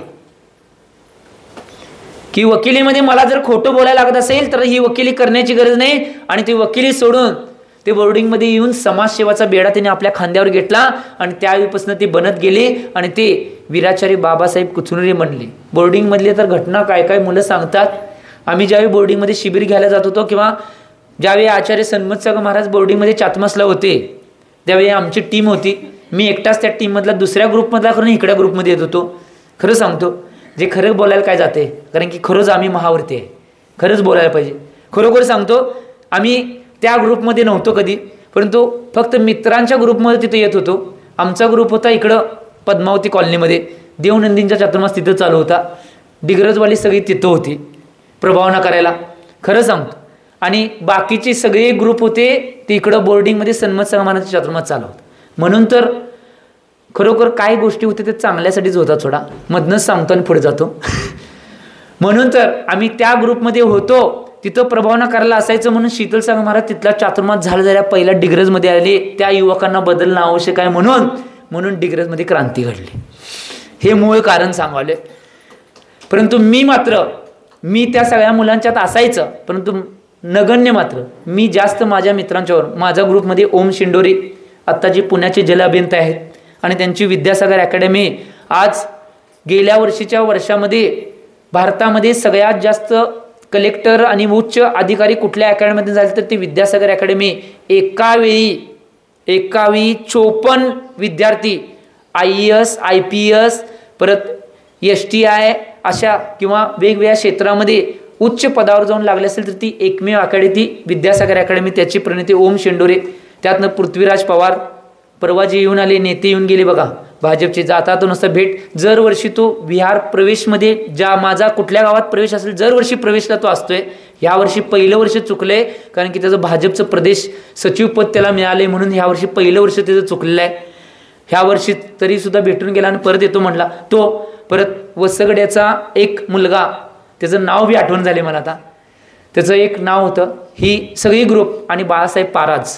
की वकिलीमध्ये मला जर खोटं बोलायला लागत असेल तर ही वकिली करण्याची गरज नाही. आणि ती वकिली सोडून ते बोर्डिंगमध्ये येऊन समाजसेवाचा बेडा त्यांनी आपल्या खांद्यावर घेतला आणि त्यावेळीपासून ते बनत गेले आणि ते वीराचार्य बाबासाहेब कुचनुरे म्हणले. बोर्डिंगमधले तर घटना काय काय मुलं सांगतात. आम्ही ज्यावेळी बोर्डिंगमध्ये शिबिर घ्यायला जात होतो किंवा ज्यावेळी आचार्य सन्मतसागर महाराज बोर्डिंगमध्ये चातुर्मासला होते त्यावेळी आमची टीम होती. मी एकटाच त्या टीममधला दुसऱ्या ग्रुपमधला करून इकड्या ग्रुपमध्ये येत होतो. खरं सांगतो, जे खरं बोलायला काय जाते, कारण की खरंच आम्ही महावर्ती आहे, खरंच बोलायला पाहिजे. खरोखर सांगतो, आम्ही त्या ग्रुपमध्ये नव्हतो कधी, परंतु फक्त मित्रांच्या ग्रुपमध्ये तिथे येत होतो. आमचा ग्रुप होता इकडं पद्मावती कॉलनीमध्ये, देवनंदींचा चातुर्मास तिथं चालू होता, डिग्रजवाली सगळी तिथं होती प्रभावना करायला. खरं सांगतो, आणि बाकीचे सगळे ग्रुप होते ते इकडं बोर्डिंगमध्ये सन्मतसागर महाराजांचा चातुर्मास चालू होता. म्हणून तर खरोखर काय गोष्टी होते ते चांगल्यासाठीच होता, थोडा मधनच सांगतो आणि पुढे जातो. म्हणून तर आम्ही त्या ग्रुपमध्ये होतो तिथं प्रभावना करायला असायचं म्हणून शीतल सागर महाराज तिथला चातुर्मास झाल्या पहिल्या डिग्रजमध्ये आले. त्या युवकांना बदलणं आवश्यक आहे म्हणून डिग्रजमध्ये क्रांती घडली. हे मूळ कारण सांगावले. परंतु मी त्या सगळ्या मुलांच्यात असायचं, परंतु नगण्य मात्र मी जास्त माझ्या मित्रांच्यावर, माझ्या ग्रुपमध्ये ओम शिंडोरे आत्ता जे पुण्याचे जल अभियंता आहेत आणि त्यांची विद्यासागर अकॅडमी आज गेल्या वर्षीच्या वर्षामध्ये भारतामध्ये सगळ्यात जास्त कलेक्टर आणि उच्च अधिकारी कुठल्या अकॅडमीमध्ये झाले तर ती विद्यासागर अकॅडमी. एकावेळी 54 विद्यार्थी IAS IPS परत STI अशा किंवा वेगवेगळ्या क्षेत्रामध्ये उच्च पदावर जाऊन लागले असेल तर ती एकमेव अकॅडमी ती विद्यासागर अकॅडमी. त्याची प्रणेते ओम शेंडोरे, त्यातनं पृथ्वीराज पवार परवा जे येऊन आले, नेते येऊन गेले बघा भाजपचे. जाता तो नुसतं भेट. दरवर्षी तो विहार प्रवेशमध्ये ज्या माझा कुठल्या गावात प्रवेश असेल दरवर्षी प्रवेशला तो असतोय. ह्यावर्षी पहिलं वर्ष चुकलंय कारण की त्याचं भाजपचं प्रदेश सचिव पद त्याला मिळाले म्हणून ह्यावर्षी पहिलं वर्ष त्याचं चुकलेलं आहे. ह्या वर्षी तरी सुद्धा भेटून गेला आणि परत येतो म्हणला. तो परत वसगड्याचा एक मुलगा, त्याचं नाव बी आठवण झाले मला आता, त्याचं एक नाव होतं. ही सगळी ग्रुप आणि बाळासाहेब पाराज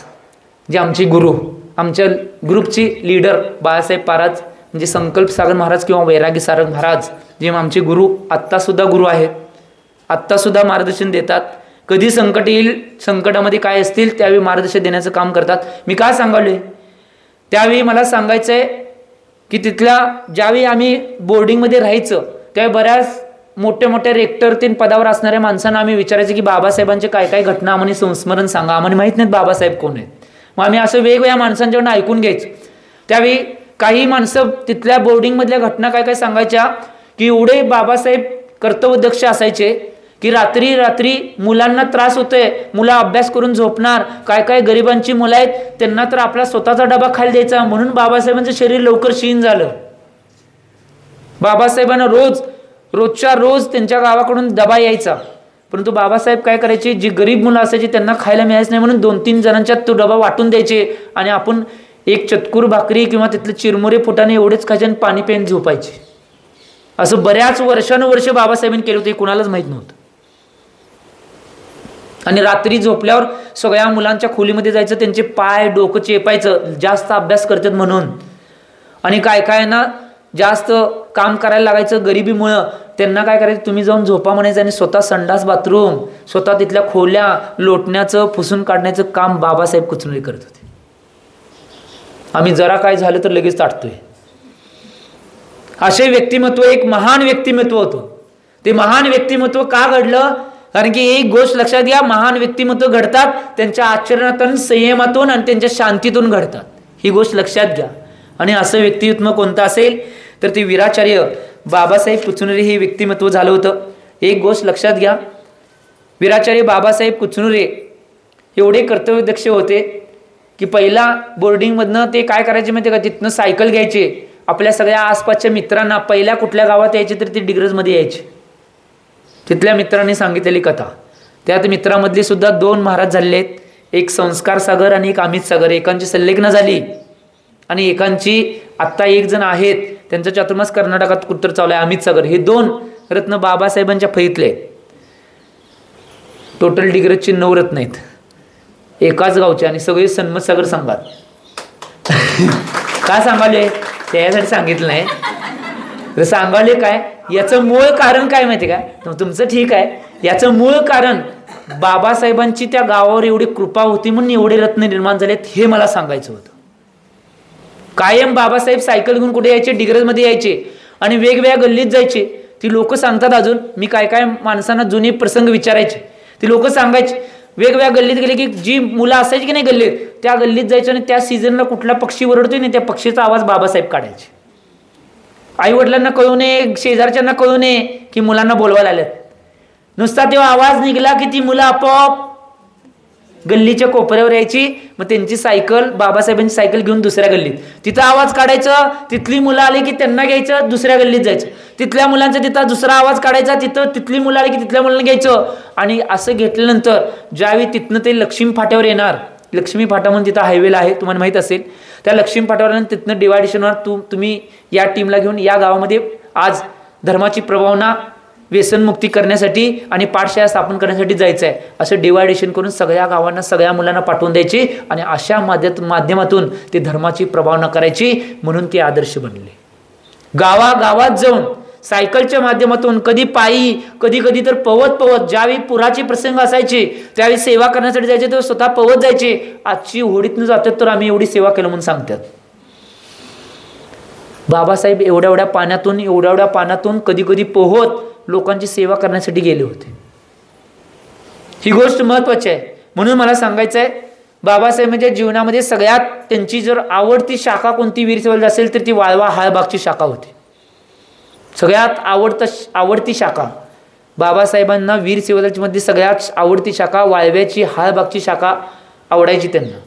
जे आमचे गुरु, आमच्या ग्रुपची लीडर बाळासाहेब पाराज म्हणजे संकल्प सागर महाराज किंवा वैरागी सागर महाराज जे आमचे गुरु आत्तासुद्धा गुरु आहेत, आत्तासुद्धा मार्गदर्शन देतात. कधी संकट येईल, संकटामध्ये काय असतील त्यावेळी मार्गदर्शन देण्याचं काम करतात. मी काय सांगालोय त्यावेळी मला सांगायचं आहे की तिथल्या ज्यावेळी आम्ही बोर्डिंगमध्ये राहायचं त्यावेळी बऱ्याच मोठ्या मोठ्या रेक्टर तीन पदावर असणाऱ्या माणसांना आम्ही विचारायचं की बाबासाहेबांचे काय काय घटना आम्हाला संस्मरण सांगा, आम्हाला माहीत नाहीत बाबासाहेब कोण आहेत. मग आम्ही असं वेगवेगळ्या माणसांच्याकडून ऐकून घ्यायचं. त्यावेळी काही माणसं तिथल्या बोर्डिंगमधल्या घटना काय काय सांगायच्या की एवढे बाबासाहेब कर्तव्यदक्ष असायचे की रात्री रात्री मुलांना त्रास होतोय, मुलं अभ्यास करून झोपणार, काय काय गरिबांची मुलं आहेत त्यांना तर आपला स्वतःचा डबा खायला द्यायचा म्हणून बाबासाहेबांचं शरीर लवकर क्षीण झालं. बाबासाहेबांना रोजच्या रोज त्यांच्या गावाकडून डबा यायचा, परंतु बाबासाहेब काय करायचे, जी गरीब मुलं असायची त्यांना खायला मिळायचं नाही म्हणून 2-3 जणांच्यात तो डबा वाटून द्यायचे आणि आपण एक चतकूर भाकरी किंवा तिथले चिरमुरे फुटाने एवढेच खायचे आणि पाणी प्यायला झोपायचे. असं बऱ्याच वर्षानुवर्ष बाबासाहेबांनी केलं होतं, कुणालाच माहीत नव्हतं. आणि रात्री झोपल्यावर सगळ्या मुलांच्या खोलीमध्ये जायचं, त्यांचे पाय डोकं चेपायचं जास्त अभ्यास करतात म्हणून. आणि काय काय ना जास्त काम करायला लागायचं गरिबीमुळं, त्यांना काय करायचं तुम्ही जाऊन झोपा म्हणायचं आणि स्वतः संडास बाथरूम स्वतः तिथल्या खोल्या लोटण्याचं पुसून काढण्याचं काम बाबासाहेब कुचनुरे करत होते. आम्ही जरा काय झालं तर लगेच ताटतोय. असे व्यक्तिमत्व एक महान व्यक्तिमत्व होतं. ते महान व्यक्तिमत्व का घडलं, कारण की एक गोष्ट लक्षात घ्या, महान व्यक्तिमत्व घडतात त्यांच्या आचरणातून, संयमातून आणि त्यांच्या शांतीतून घडतात. ही गोष्ट लक्षात घ्या. आणि असं व्यक्तिमत्व कोणतं असेल तर ते वीराचार्य बाबासाहेब कुचनुरे हे व्यक्तिमत्व झालं होतं. एक गोष्ट लक्षात घ्या, वीराचार्य बाबासाहेब कुचनुरे एवढे कर्तव्यदक्ष होते की पहिला बोर्डिंगमधनं ते काय करायचे माहिती का, तिथनं सायकल घ्यायचे, आपल्या सगळ्या आसपासच्या मित्रांना, पहिल्या कुठल्या गावात यायचे तर ते डिग्रजमध्ये यायचे. तिथल्या मित्रांनी सांगितलेली कथा, त्यात मित्रामधली सुद्धा 2 महाराज झालेले आहेत, एक संस्कार सागर आणि एक अमित सागर. एकांची संलग्न झाली आणि एकांची आत्ता एक जण आहेत त्यांचं चातुर्मास कर्नाटकात कुठतर चालू आहे, अमित सागर. हे 2 रत्न बाबासाहेबांच्या फळीतले. टोटल डिग्रजचे 9 रत्न आहेत एकाच गावचे आणि सगळे सन्मत सागर संघात. काय सांगाले त्यासाठी सांगितलं नाही तर सांगाले काय, याचं मूळ कारण काय माहिती का, तुमचं ठीक आहे, याचं मूळ कारण बाबासाहेबांची त्या गावावर एवढी कृपा होती म्हणून एवढे रत्न निर्माण झालेत हे मला सांगायचं होतं. कायम बाबासाहेब सायकल घेऊन कुठे यायचे, डिग्रजमध्ये यायचे आणि वेगवेगळ्या गल्लीत जायचे. ती लोक सांगतात, अजून मी काय काय माणसांना जुने प्रसंग विचारायचे, ती लोक सांगायचे वेगवेगळ्या गल्लीत गेले की जी मुलं असायची की नाही गल्लीत, त्या गल्लीत जायचं आणि त्या सीझनला कुठला पक्षी ओरडतोय नाही त्या पक्षीचा आवाज बाबासाहेब काढायचे. आई वडिलांना कळू नये, शेजारच्यांना कळू नये की मुलांना बोलवायला आल्यात. नुसता तेव्हा आवाज निघला की ती मुलं आपोआप गल्लीच्या कोपऱ्यावर यायची. मग त्यांची सायकल, बाबासाहेबांची सायकल घेऊन दुसऱ्या गल्लीत, तिथं आवाज काढायचं, तिथली मुलं आली की त्यांना घ्यायचं, दुसऱ्या गल्लीत जायचं, तिथल्या मुलांचा तिथं दुसरा आवाज काढायचा, तिथं तिथली मुलं आली की तिथल्या मुलांना घ्यायचं. आणि असं घेतल्यानंतर ज्यावेळी तिथनं ते लक्ष्मी फाट्यावर येणार, लक्ष्मी फाटा म्हणून तिथं हायवेला आहे तुम्हाला माहित असेल, त्या लक्ष्मी फाट्यावर तिथनं डिवायडेशनवर तुम्ही या टीमला घेऊन या गावामध्ये आज धर्माची प्रभावना व्यसनमुक्ती करण्यासाठी आणि पाठशाळा स्थापन करण्यासाठी जायचं आहे असं डिवायडेशन करून सगळ्या गावांना सगळ्या मुलांना पाठवून द्यायचे आणि अशा माध्यमातून ते धर्माची प्रभावना करायची म्हणून ते आदर्श बनले. गावागावात जाऊन सायकलच्या माध्यमातून कधी पायी कधी कधी तर पवत ज्यावेळी पुराचे प्रसंग असायचे त्यावेळी सेवा करण्यासाठी जायचे तेव्हा स्वतः पवत जायचे. आजची होडीतनं जातात तर आम्ही एवढी सेवा केलं म्हणून सांगतात. बाबासाहेब एवढ्या पाण्यातून कधी कधी पोहत लोकांची सेवा करण्यासाठी गेले होते. ही गोष्ट महत्वाची आहे. म्हणून मला सांगायचं आहे बाबासाहेब म्हणजे जीवनामध्ये सगळ्यात त्यांची जर आवडती शाखा कोणती वीर सेवाची असेल तर ती वाळवा हाळबागची शाखा होती. सगळ्यात आवडती शाखा बाबासाहेबांना वीर सेवाची मध्ये सगळ्यात आवडती शाखा वाळव्याची हाळबागची शाखा आवडायची त्यांना.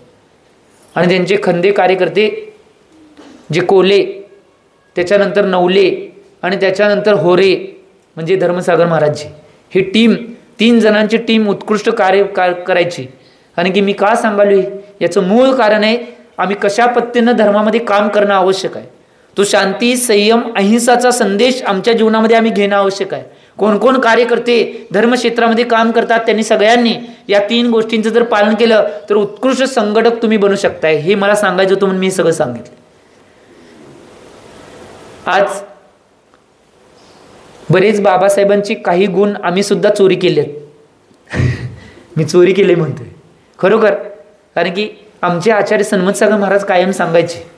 आणि त्यांचे खंदे कार्यकर्ते जे कोले, त्याच्यानंतर नवले आणि त्याच्यानंतर होरे म्हणजे धर्मसागर महाराजजी, ही टीम 3 जणांची टीम उत्कृष्ट कार्य करायची. आणि की मी का सांगालोय याचं मूळ कारण आहे आम्ही कशा पद्धतीनं धर्मामध्ये काम करणं आवश्यक आहे. तो शांती संयम अहिंसाचा संदेश आमच्या जीवनामध्ये आम्ही घेणं आवश्यक आहे. कोण कोण कार्यकर्ते धर्मक्षेत्रामध्ये काम करतात त्यांनी सगळ्यांनी या 3 गोष्टींचं जर पालन केलं तर उत्कृष्ट संघटक तुम्ही बनू शकताय. हे मला सांगायचं होतं म्हणून मी सगळं सांगितलं. आज बरेच बाबासाहेबांची काही गुण आम्ही सुद्धा चोरी केलेत. मी चोरी केले म्हणतोय खरोखर, कारण की आमचे आचार्य सन्मतसागर महाराज कायम सांगायचे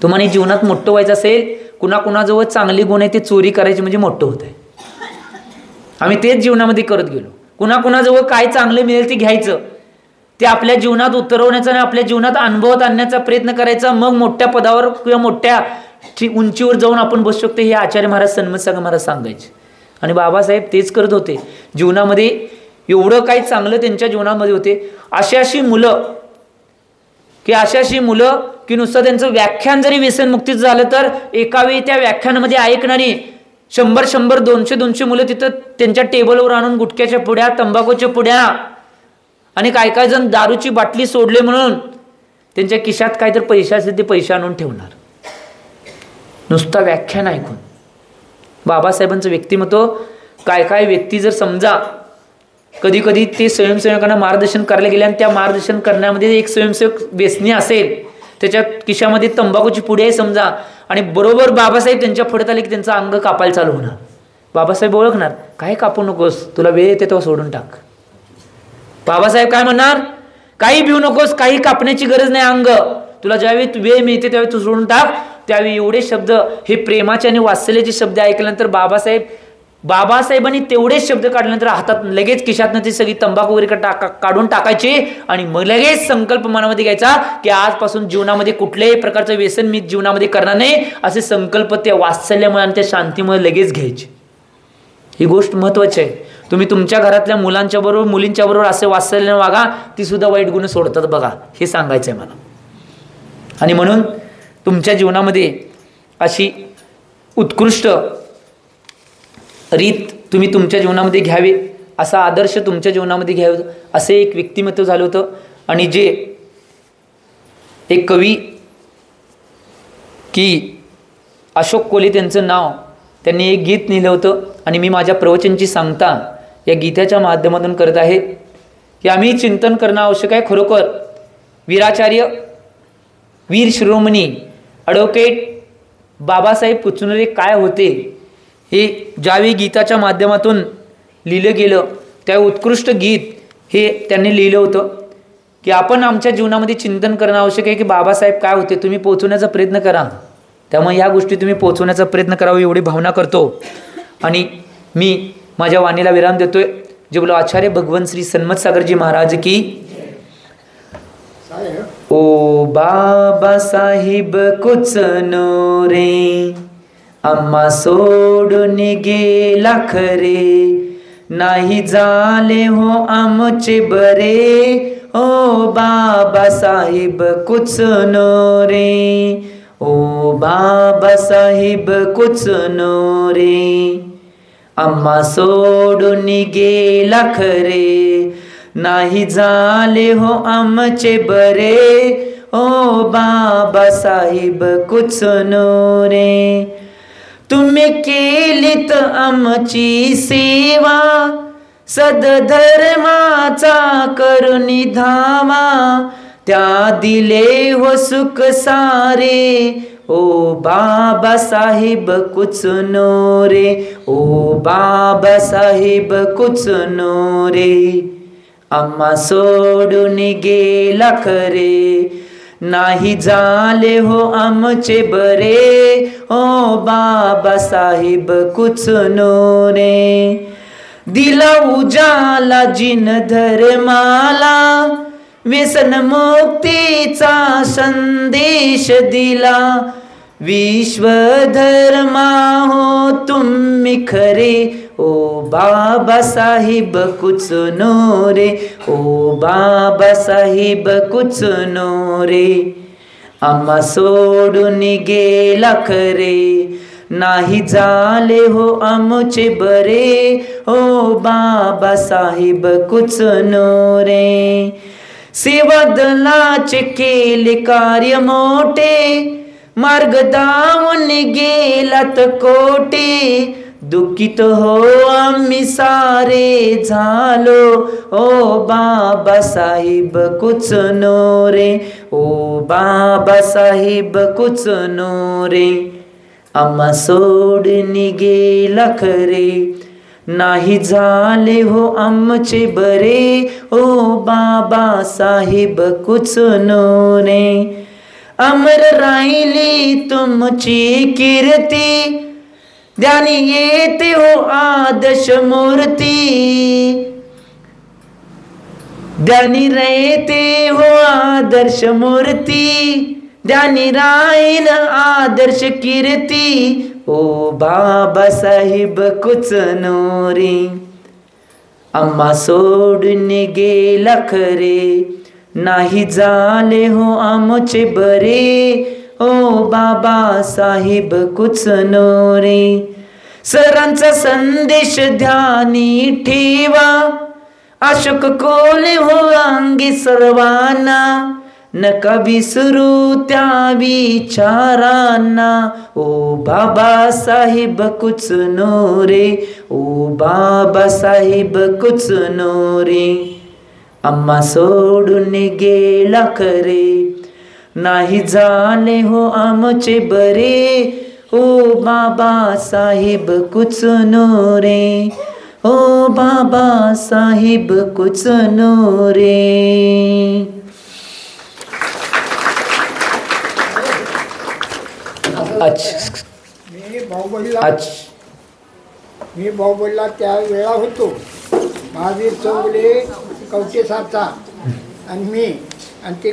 तुम्हाला जीवनात मोठं व्हायचं असेल कुणाकुणाजवळ चांगले गुण आहे ते चोरी करायचे म्हणजे मोठं होत आहे. आम्ही तेच जीवनामध्ये करत गेलो. कुणाकुणाजवळ काय चांगलं मिळेल ते घ्यायचं, ते आपल्या जीवनात उतरवण्याचा आणि आपल्या जीवनात अनुभवात आणण्याचा प्रयत्न करायचा. मग मोठ्या पदावर किंवा मोठ्या उंचीवर जाऊन आपण बसू शकतो हे आचार्य महाराज सन्मतसागर महाराज सांगायचे. आणि बाबासाहेब तेच करत होते. जीवनामध्ये एवढं काही चांगलं त्यांच्या जीवनामध्ये होते. अशी मुलं की नुसतं त्यांचं व्याख्यान जरी व्यसनमुक्तीचं झालं तर एका वेळी त्या व्याख्यानामध्ये ऐकणारी 100 200 मुलं तिथं त्यांच्या टेबलवर आणून गुटख्याच्या पुड्या, तंबाखूच्या पुड्या आणि काय जण दारूची बाटली सोडले म्हणून त्यांच्या खिशात काहीतरी पैसे असतील ते पैसे आणून ठेवणार नुसता व्याख्यान ऐकून. बाबासाहेबांचं व्यक्तिमत्व काय व्यक्ती जर समजा कधी कधी ते स्वयंसेवकांना मार्गदर्शन करायला गेले आणि त्या मार्गदर्शन करण्यामध्ये एक स्वयंसेवक व्यसनी असेल त्याच्या खिशामध्ये तंबाखूची पुडी आहे समजा आणि बरोबर बाबासाहेब त्यांच्या पुढ्यात आले की त्यांचं अंग कापायला चालू होणार. बाबासाहेब ओळखणार काय कापू नकोस तुला वेळ येते तेव्हा सोडून टाक. बाबासाहेब काय म्हणणार काही भिऊ नकोस काही कापण्याची गरज नाही अंग तुला ज्यावेळी वेळ मिळते त्यावेळी तू सोडून टाक. त्यावेळी एवढे शब्द हे प्रेमाचे आणि वात्सल्याचे शब्द ऐकल्यानंतर बाबासाहेबांनी तेवढेच शब्द काढल्यानंतर हातात लगेच खिशातनं ती सगळी तंबाखू वगैरे काढून टाकायची आणि मग लगेच संकल्प मनामध्ये घ्यायचा की आजपासून जीवनामध्ये कुठल्याही प्रकारचं व्यसन मी जीवनामध्ये करणार नाही असे संकल्प त्या वात्सल्यामुळे आणि त्या शांतीमुळे लगेच घ्यायचे. ही गोष्ट महत्वाची आहे. तुम्ही तुमच्या घरातल्या मुलांच्या बरोबर मुलींच्या बरोबर असे वात्सल्याने वागा ती सुद्धा वाईट गुण सोडतात बघा हे सांगायचं आहे मला. आणि म्हणून तुमच्या जीवनामध्ये अशी उत्कृष्ट रीत तुम्ही तुमच्या जीवनामध्ये घ्यावे असा आदर्श तुमच्या जीवनामध्ये घ्यावे असे एक व्यक्तिमत्व झालं होतं. आणि जे एक कवी की अशोक कोले त्यांचं नाव त्यांनी एक गीत लिहिलं होतं आणि मी माझ्या प्रवचनची सांगता या गीताच्या माध्यमातून करत आहे की आम्ही चिंतन करणं आवश्यक आहे. खरोखर वीराचार्य वीर शिरोमणी ॲडव्होकेट बाबासाहेब पुचनुरे काय होते हे ज्यावेळी गीताच्या माध्यमातून लिहिलं गेलं त्या उत्कृष्ट गीत हे त्यांनी लिहिलं होतं की आपण आमच्या जीवनामध्ये चिंतन करणं आवश्यक आहे की बाबासाहेब काय होते तुम्ही पोहोचवण्याचा प्रयत्न करा. त्यामुळे या गोष्टी तुम्ही पोहोचवण्याचा प्रयत्न करावा एवढी भावना करतो. आणि मी माझ्या वाणीला विराम देतोय. जे बोलो आचार्य भगवंत श्री सन्मतसागरजी महाराज की ओ बाबा साहिब कुछ नो रे आम्हा सोडून गेला खरे नाही झाले हो आमचे बरे ओ बाबा साहिब कुछ नो रे ओ बाबा साहिब कुछ नो रे आम्हा सोडून गेला खरे नाही झाले हो आमचे बरे ओ बाबा साहिब कुछ नो रे तुम्ही केलीत आमची सेवा, सदधर्माचा करुणी धावा, त्या दिले हो सुख सारे, ओ बाबासाहेब कुचनो रे, ओ बाबासाहेब कुचनो रे. आम्हा सोडून गेला खरे, नाही झाले हो आमचे बरे, ओ बाबासाहेब कुचनो रे. दिला उजाला जिन धर्माला, व्यसन मुक्तीचा संदेश दिला, विश्व धर्मा हो तुम्ही खरे, ओ बाबासाहेब कुचनो रे, ओ बाबासाहेब कुचनो रे. आम्हा सोडून गेला खरे, नाही झाले हो आमचे बरे, ओ बाबासाहेब कुचनो रे. सेवा दलाचे केले कार्य मोठे, मार्ग दावून गेलात कोटे, दुःखित हो आम्ही सारे झालो, ओ बाबासाहेब कुचनो रे, ओ बाबासाहेब कुचनो रे. आम्हा सोडून गेला खरे, नाही झाले हो आमचे बरे, ओ बाबासाहेब कुचनो रे. अमर राहिली तुमची कीर्ती, ध्यानी येते हो आदर्श मूर्ती, ध्यानी राहते हो आदर्श मूर्ती, ध्यानी राहील आदर्श कीर्ती, ओ बाबासाहेब कुचनो रे. आम्हा सोडून गेला खरे, नाही झाले हो आमचे बरे, ओ बाबासाहेब कुचनो रे. सरांचा संदेश ध्यानी ठेवा, अशोक कोल्हे हो अंगी सर्वांना, नका विसरू त्या विचारांना, ओ बाबासाहेब कुचनो रे, ओ बाबासाहेब कुचनो रे. आम्हा सोडून गेला खरे, नाही झाले हो आमचे बरे, ओ बाबासाहेब कुचनो रे, ओ बाबासाहेब कुचनो रे. मी बाहुबलीला त्या वेळा होतो. महावीर चौगले कवटे सारचा आणि मी, आणि ते